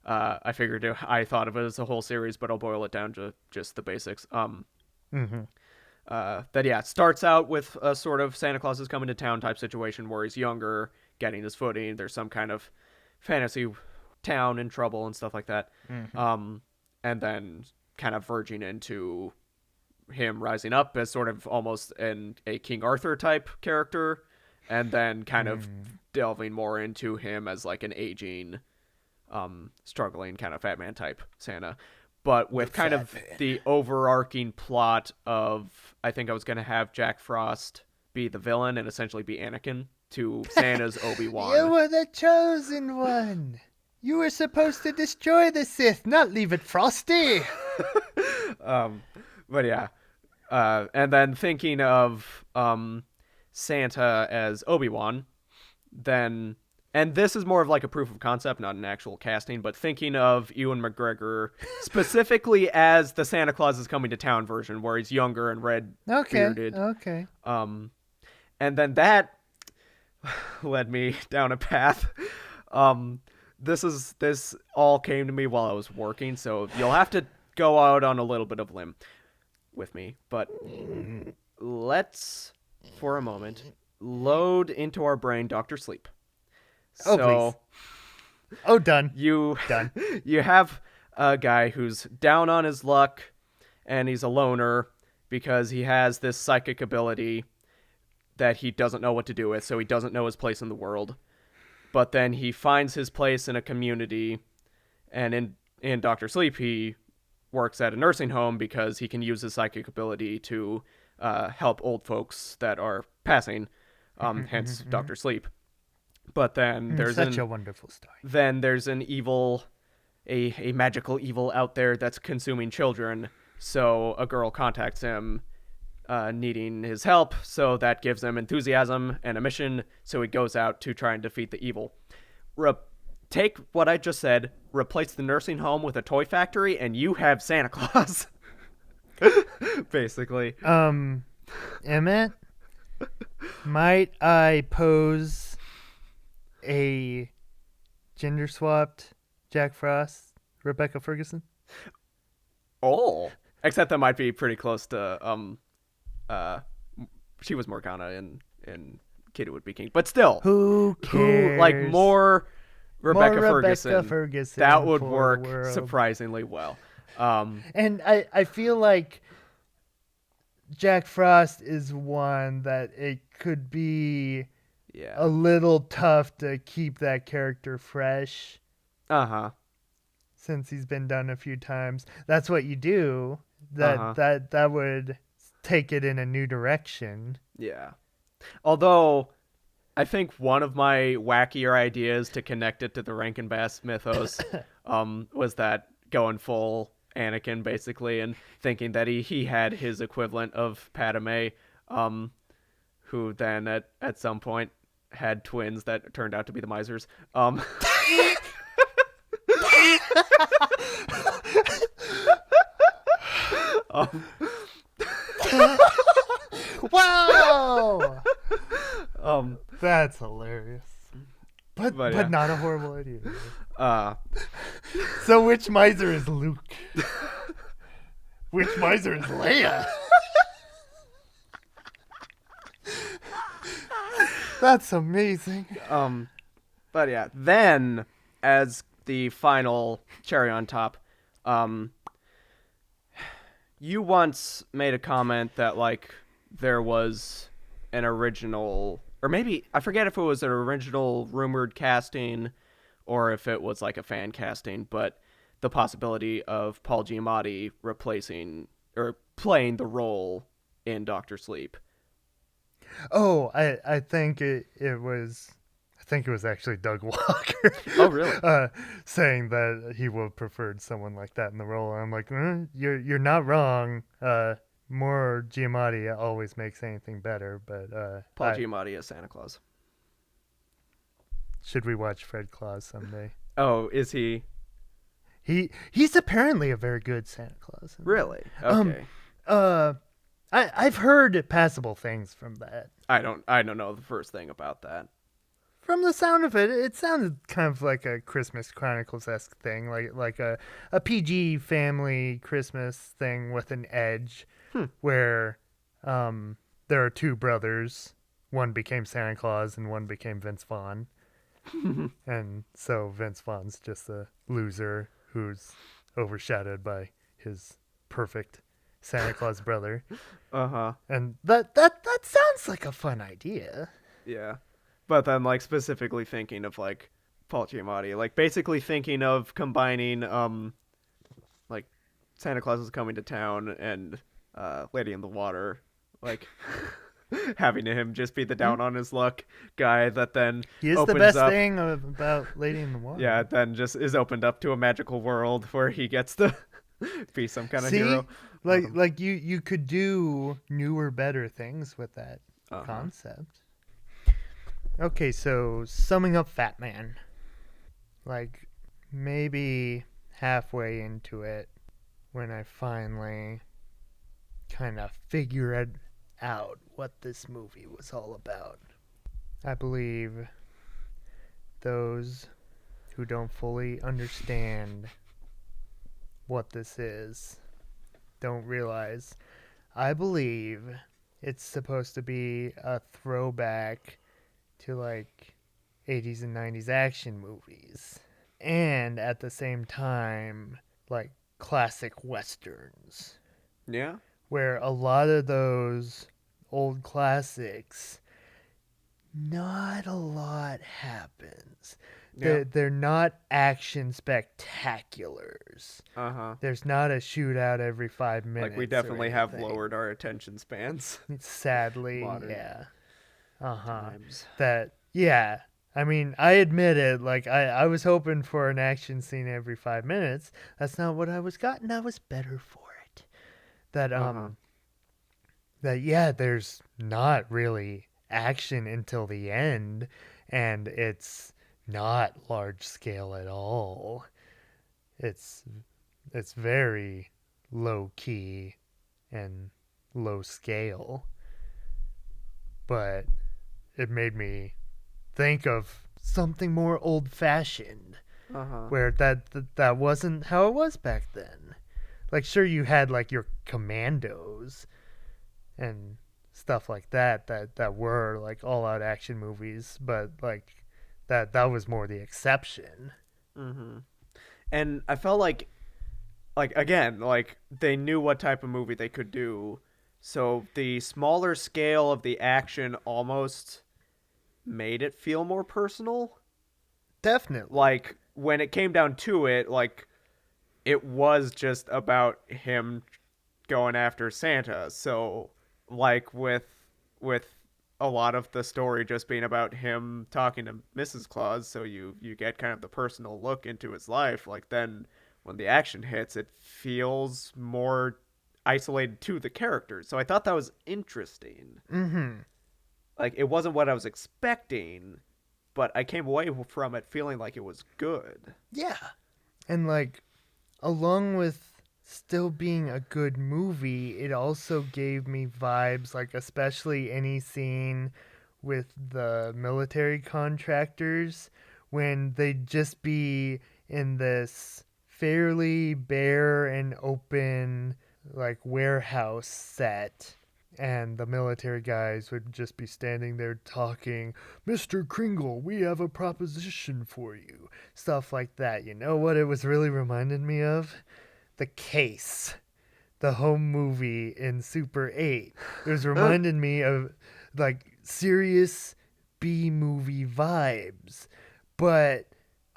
E: I thought of it as a whole series, but I'll boil it down to just the basics. It starts out with a sort of Santa Claus is coming to town type situation where he's younger, getting his footing. There's some kind of fantasy town in trouble and stuff like that. And then kind of verging into him rising up as sort of almost a King Arthur type character, and then kind of delving more into him as like an aging, struggling kind of Fatman type Santa. But with kind of the overarching plot of, I think I was going to have Jack Frost be the villain and essentially be Anakin to Santa's Obi-Wan.
D: You were the chosen one. You were supposed to destroy the Sith, not leave it frosty.
E: But yeah. And then thinking of Santa as Obi-Wan, and this is more of like a proof of concept, not an actual casting, but thinking of Ewan McGregor specifically as the Santa Claus is Coming to Town version, where he's younger and red-bearded.
D: Okay.
E: And then that led me down a path. This all came to me while I was working, so you'll have to go out on a little bit of limb with me. But let's, for a moment, load into our brain Dr. Sleep.
D: Please. Done.
E: You have a guy who's down on his luck, and he's a loner because he has this psychic ability that he doesn't know what to do with, so he doesn't know his place in the world. But then he finds his place in a community, and in Dr. Sleep, he works at a nursing home because he can use his psychic ability to help old folks that are passing, hence Dr. Sleep. But then there's
D: such a wonderful story.
E: Then there's an evil, a magical evil out there that's consuming children. So a girl contacts him, needing his help. So that gives him enthusiasm and a mission. So he goes out to try and defeat the evil. Take what I just said, replace the nursing home with a toy factory, and you have Santa Claus. Basically.
D: Emmett, might I pose a gender swapped Jack Frost, Rebecca Ferguson?
E: Oh, except that might be pretty close to she was Morgana in Kid Would Be King, but still,
D: who cares?
E: Like more Rebecca
D: Ferguson.
E: That would work surprisingly well.
D: And I feel like Jack Frost is one that it could be a little tough to keep that character fresh. Since he's been done a few times. That's what you do. That would take it in a new direction.
E: Yeah. Although, I think one of my wackier ideas to connect it to the Rankin Bass mythos was that going full Anakin, basically, and thinking that he had his equivalent of Padme, who then at some point had twins that turned out to be the Misers.
D: Wow! That's hilarious. But
E: yeah.
D: not a horrible idea.
E: Uh,
D: So which miser is Luke? Which miser is Leia? That's amazing.
E: But yeah, then as the final cherry on top, you once made a comment that like there was an original, or maybe I forget if it was an original rumored casting or if it was like a fan casting, but the possibility of Paul Giamatti replacing or playing the role in Doctor Sleep.
D: Oh, I think it was. I think it was actually Doug Walker.
E: Oh, really?
D: Saying that he would have preferred someone like that in the role. And I'm like, you're not wrong. More Giamatti always makes anything better. But
E: Paul Giamatti as Santa Claus.
D: Should we watch Fred Claus someday?
E: Oh, is he?
D: He's apparently a very good Santa Claus.
E: Really? Okay.
D: I've heard passable things from that.
E: I don't know the first thing about that.
D: From the sound of it, it sounded kind of like a Christmas Chronicles-esque thing, like a PG family Christmas thing with an edge, where there are two brothers. One became Santa Claus and one became Vince Vaughn. And so Vince Vaughn's just a loser who's overshadowed by his perfect Santa Claus brother.
E: Uh-huh.
D: And that sounds like a fun idea.
E: Yeah. But then, like, specifically thinking of, like, Paul Giamatti. Like, basically thinking of combining, like, Santa Claus is coming to town and Lady in the Water. Like, having him just be the down on his luck guy that then
D: he is
E: opens
D: the best
E: up,
D: thing about Lady in the Water.
E: Yeah, then just is opened up to a magical world where he gets to be some kind of hero.
D: Like you could do newer, better things with that concept. Okay, so summing up Fatman. Like, maybe halfway into it, when I finally kind of figured out what this movie was all about. I believe those who don't fully understand what this is don't realize. I believe it's supposed to be a throwback to like 80s and 90s action movies, and at the same time like classic westerns.
E: Yeah.
D: Where a lot of those old classics, not a lot happens.
E: Yeah.
D: They're not action spectaculars. There's not a shootout every 5 minutes.
E: Like, we definitely have lowered our attention spans.
D: Sadly,
E: Modern
D: yeah.
E: times.
D: Yeah. I mean, I admit it. Like, I was hoping for an action scene every 5 minutes. That's not what I was gotten. I was better for it. There's not really action until the end, and it's not large scale at all. It's very low key and low scale. But it made me think of something more old fashioned, where that wasn't how it was back then. Like, sure, you had like your commandos and stuff like that were like all out action movies, but like that was more the exception.
E: And I felt like again, like they knew what type of movie they could do, so the smaller scale of the action almost made it feel more personal.
D: Definitely.
E: Like, when it came down to it, like, it was just about him going after Santa, so like with a lot of the story just being about him talking to Mrs. Claus, so you get kind of the personal look into his life. Like then when the action hits, it feels more isolated to the characters. So I thought that was interesting.
D: Mm-hmm.
E: Like it wasn't what I was expecting, but I came away from it feeling like it was good.
D: Yeah. And like, along with still being a good movie, it also gave me vibes, like especially any scene with the military contractors when they'd just be in this fairly bare and open like warehouse set, and the military guys would just be standing there talking, "Mr. Kringle, we have a proposition for you." Stuff like that. You know what it was really reminded me of? The Case, the home movie in Super 8. It was reminded me of like serious B-movie vibes, but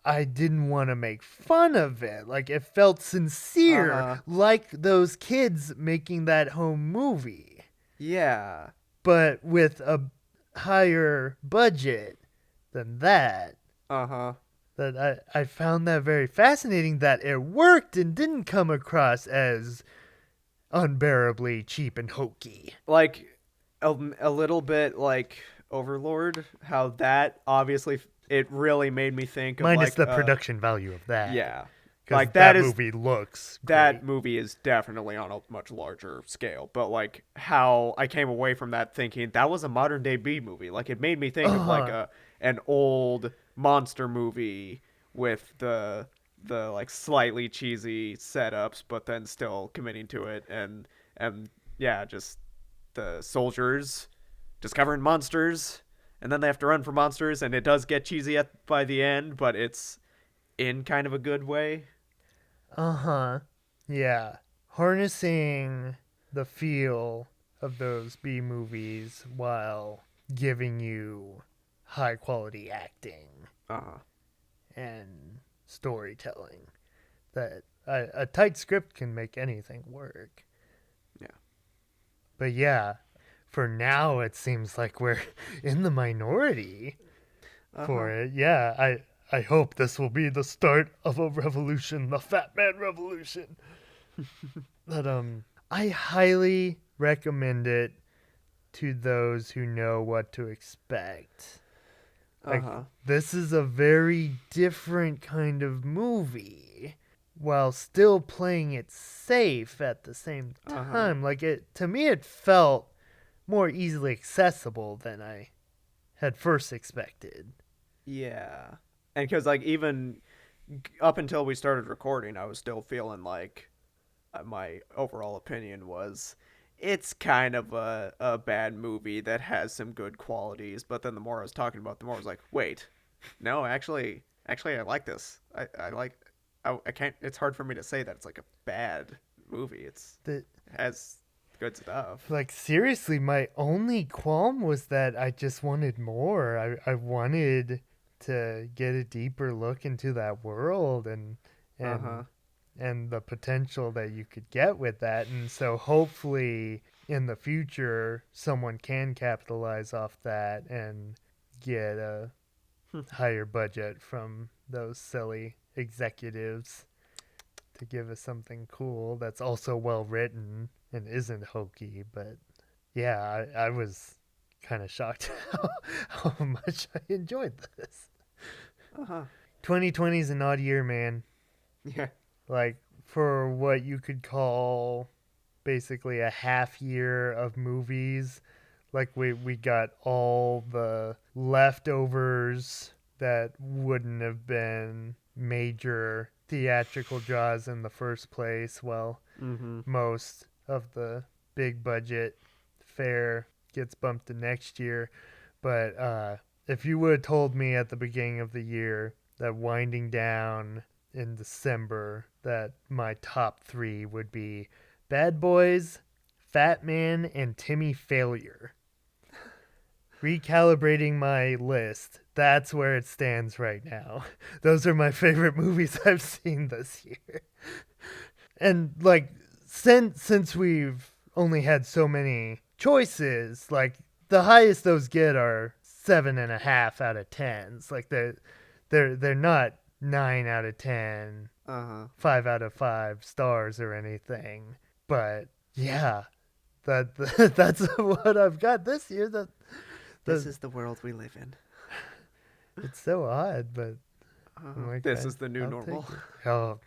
D: I didn't want to make fun of it. Like it felt sincere, like those kids making that home movie.
E: Yeah.
D: But with a higher budget than that.
E: Uh-huh.
D: That I found that very fascinating, that it worked and didn't come across as unbearably cheap and hokey.
E: Like a little bit like Overlord, how that obviously it really made me think of
D: minus
E: like,
D: the production value of that.
E: Yeah.
D: Like that movie looks great.
E: That movie is definitely on a much larger scale, but like how I came away from that thinking that was a modern day B movie. Like it made me think of like an old monster movie with the like slightly cheesy setups, but then still committing to it, and yeah, just the soldiers discovering monsters, and then they have to run from monsters, and it does get cheesy by the end, but it's in kind of a good way.
D: Yeah. Harnessing the feel of those B movies while giving you high quality acting and storytelling. That a tight script can make anything work.
E: Yeah.
D: But yeah, for now it seems like we're in the minority for it. Yeah, I hope this will be the start of a revolution, the Fatman revolution. But I highly recommend it to those who know what to expect. Like, this is a very different kind of movie while still playing it safe at the same time. Like to me it felt more easily accessible than I had first expected.
E: Yeah. And because, like, even up until we started recording, I was still feeling like my overall opinion was it's kind of a bad movie that has some good qualities. But then the more I was talking about it, the more I was like, wait, no, actually, I like this. I can't, it's hard for me to say that it's like a bad movie. It has good stuff.
D: Like, seriously, my only qualm was that I just wanted more. I wanted to get a deeper look into that world and the potential that you could get with that. And so hopefully in the future someone can capitalize off that and get a higher budget from those silly executives to give us something cool that's also well written and isn't hokey. But yeah, I was kind of shocked how much I enjoyed this. 2020 is an odd year, man.
E: Yeah.
D: Like, for what you could call basically a half year of movies, like we got all the leftovers that wouldn't have been major theatrical draws in the first place, while most of the big budget fare gets bumped to next year. But if you would have told me at the beginning of the year that winding down in December that my top 3 would be Bad Boys, Fatman, and Timmy Failure, recalibrating my list, that's where it stands right now. Those are my favorite movies I've seen this year. And like, since we've only had so many choices. Like the highest those get are 7.5 out of 10s. Like they're not 9 out of 10, 5 out of 5 stars or anything. But yeah, that's what I've got this year.
E: This is the world we live in.
D: It's so odd, but like,
E: this is the new normal.
D: Oh,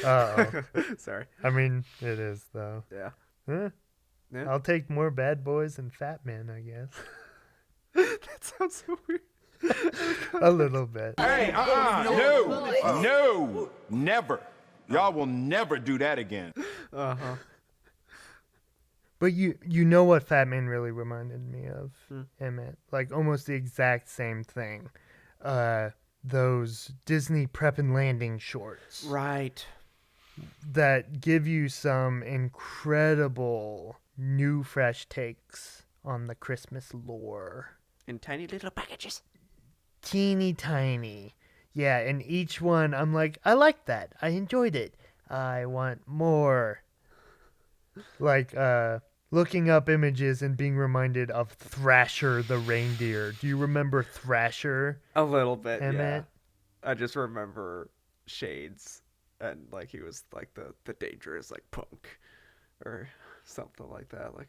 D: uh-oh.
E: Sorry.
D: I mean, it is though.
E: Yeah.
D: Huh?
E: Yeah.
D: I'll take more bad boys and Fatman, I guess.
E: That sounds so weird.
D: A little bit.
C: Hey, no, never. Y'all will never do that again.
D: But you know what Fatman really reminded me of, Emmett? Like almost the exact same thing. Those Disney Prep and Landing shorts.
E: Right.
D: That give you some incredible new fresh takes on the Christmas lore.
E: In tiny little packages.
D: Teeny tiny. Yeah, and each one I'm like, I like that. I enjoyed it. I want more. Like, looking up images and being reminded of Thrasher the reindeer. Do you remember Thrasher?
E: A little bit,
D: Emmett?
E: yeah. I just remember shades and like he was like the dangerous like punk or something like that. Like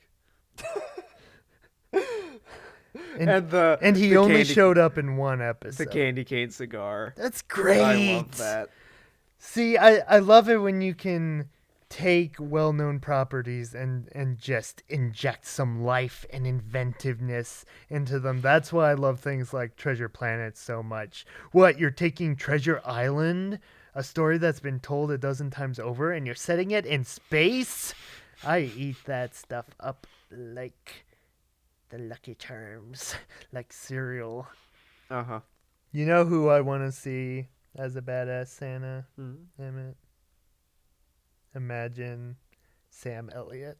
D: and he
E: the
D: only
E: candy,
D: showed up in one episode.
E: the candy cane cigar.
D: That's great.
E: I love that.
D: See, I love it when you can take well-known properties and just inject some life and inventiveness into them. That's why I love things like Treasure Planet so much. What, you're taking Treasure Island, a story that's been told a dozen times over, and you're setting it in space? I eat that stuff up like the Lucky Charms, like cereal.
E: Uh-huh.
D: You know who I want to see as a badass Santa, Emmett? Imagine Sam Elliott.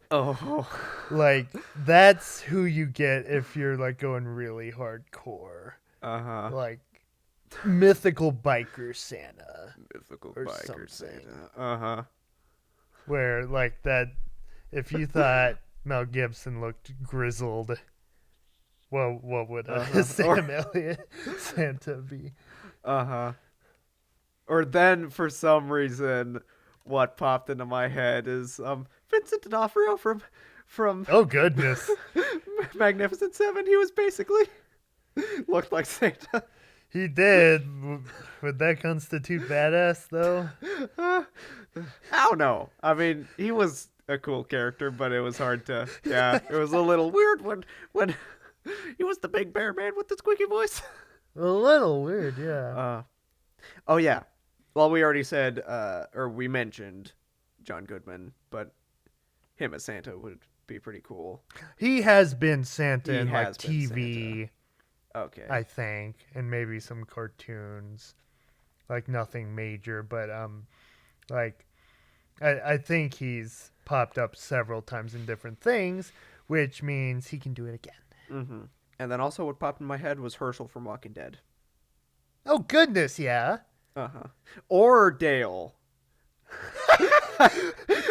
E: Oh.
D: Like, that's who you get if you're, like, going really hardcore.
E: Uh-huh.
D: Like, mythical biker Santa.
E: Mythical
D: or
E: biker
D: something.
E: Santa. Uh-huh.
D: Where, like, that, if you thought Mel Gibson looked grizzled, well, what would Sam Elliott Santa be?
E: Uh-huh. Or then, for some reason, what popped into my head is Vincent D'Onofrio from
D: Oh, goodness.
E: Magnificent Seven. He was basically looked like Santa.
D: He did. Would that constitute badass, though?
E: I don't know. I mean, he was a cool character, but it was hard to... Yeah, it was a little weird when he was the big bear man with the squeaky voice.
D: A little weird, yeah.
E: Oh, yeah. Well, we already said, or we mentioned John Goodman, but him as Santa would be pretty cool.
D: He has been Santa in, like,
E: has been
D: TV,
E: Okay.
D: I think, and maybe some cartoons. Like, nothing major, but, like, I think he's popped up several times in different things, which means he can do it again.
E: Mm-hmm. And then also what popped in my head was Herschel from Walking Dead.
D: Oh, goodness, yeah.
E: Uh-huh. Or Dale.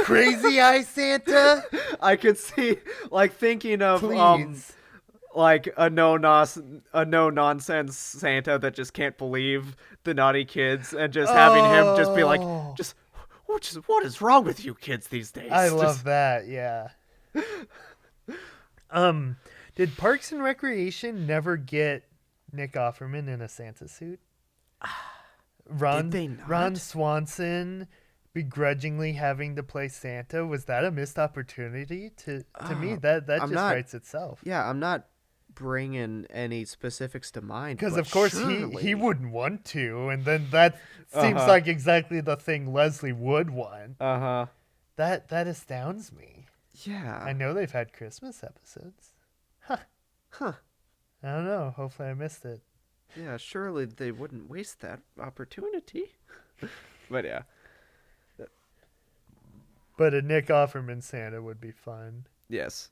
D: Crazy Eye Santa?
E: I could see, like, thinking of,
D: Please.
E: like, a no-nonsense Santa that just can't believe the naughty kids and just having him just be like, what is wrong with you kids these days?
D: I love that, yeah. Did Parks and Recreation never get Nick Offerman in a Santa suit?
E: Did they not?
D: Ron Swanson begrudgingly having to play Santa, was that a missed opportunity? To me, that just writes itself.
E: Yeah, I'm not bringing any specifics to mind.
D: Because,
E: but
D: of course,
E: surely...
D: he wouldn't want to, and then that seems like exactly the thing Leslie would want.
E: Uh-huh.
D: That astounds me.
E: Yeah.
D: I know they've had Christmas episodes.
E: Huh.
D: I don't know. Hopefully I missed it.
E: Yeah, surely they wouldn't waste that opportunity. But yeah.
D: But a Nick Offerman Santa would be fun.
E: Yes.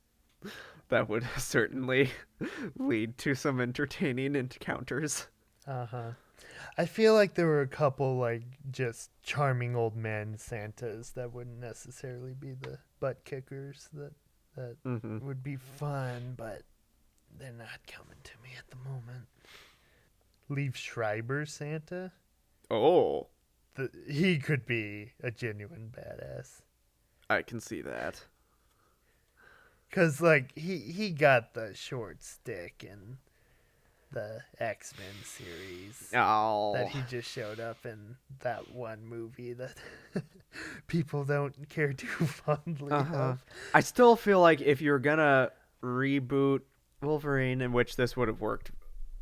E: That would certainly lead to some entertaining encounters.
D: Uh-huh. I feel like there were a couple, like, just charming old men Santas that wouldn't necessarily be butt kickers that would be fun, but they're not coming to me at the moment. Liev Schreiber Santa.
E: Oh,
D: He could be a genuine badass.
E: I can see that.
D: Cause like he got the short stick in the X-Men series.
E: Oh,
D: That he just showed up in that one movie that people don't care too fondly of.
E: I still feel like if you're gonna reboot Wolverine, in which this would have worked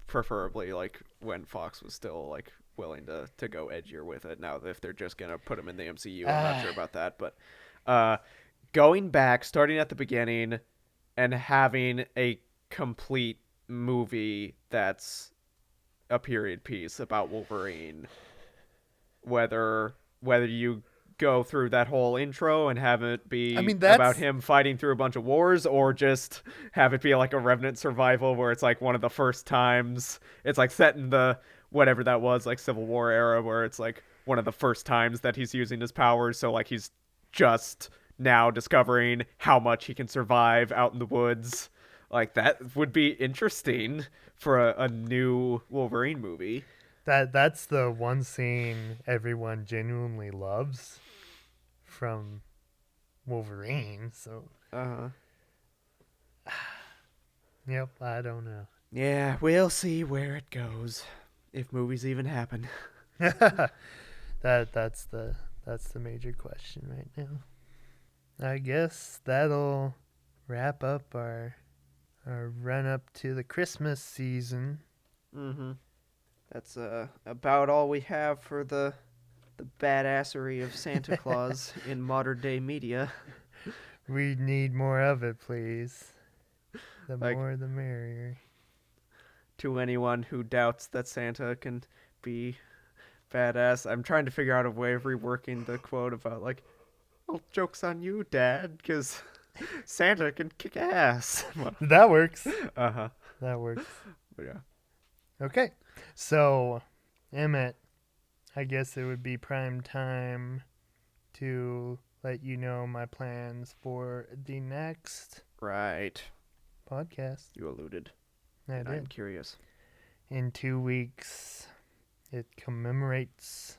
E: preferably like when Fox was still like willing to go edgier with it. Now if they're just gonna put him in the MCU, I'm not sure about that, but going back, starting at the beginning and having a complete movie that's a period piece about Wolverine, whether you go through that whole intro and have it be about him fighting through a bunch of wars, or just have it be like a Revenant survival where it's like one of the first times it's like set in the whatever that was, like Civil War era, where it's like one of the first times that he's using his powers, so like he's just now discovering how much he can survive out in the woods. Like that would be interesting for a new Wolverine movie.
D: That's the one scene everyone genuinely loves from Wolverine, so yep, I don't know.
E: Yeah, we'll see where it goes, if movies even happen.
D: That's the major question right now. I guess that'll wrap up our run up to the Christmas season.
E: That's about all we have for the badassery of Santa Claus in modern day media.
D: We need more of it, please. The
E: Like,
D: more the merrier.
E: To anyone who doubts that Santa can be badass, I'm trying to figure out a way of reworking the quote about like, well, joke's on you, Dad, because Santa can kick ass.
D: That works.
E: That
D: works.
E: But yeah.
D: Okay. So, Emmett, I guess it would be prime time to let you know my plans for the next
E: Right.
D: podcast.
E: You alluded.
D: I did.
E: I'm curious.
D: In 2 weeks, it commemorates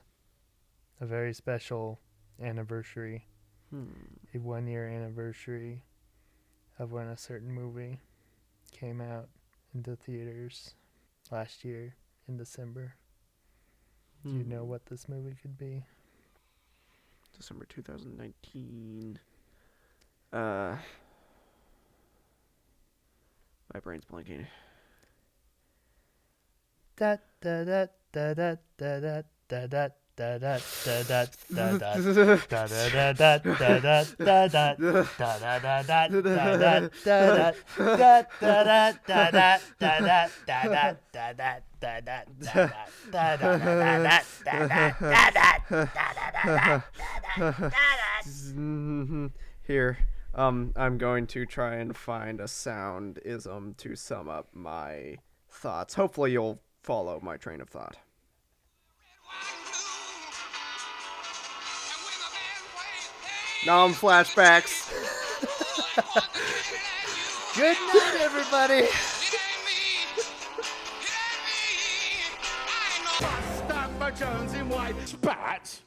D: a very special anniversary. A 1-year anniversary of when a certain movie came out into theaters last year in December. Do you know what this movie could be?
E: December 2019. My brain's blanking.
D: Da da da da da da da da da da da da da da
E: Here, I'm going to try and find a sound-ism to sum up my thoughts. Hopefully you'll follow my train of thought. Nom flashbacks.
D: Good night, everybody.
B: Stop my Jones in white spats.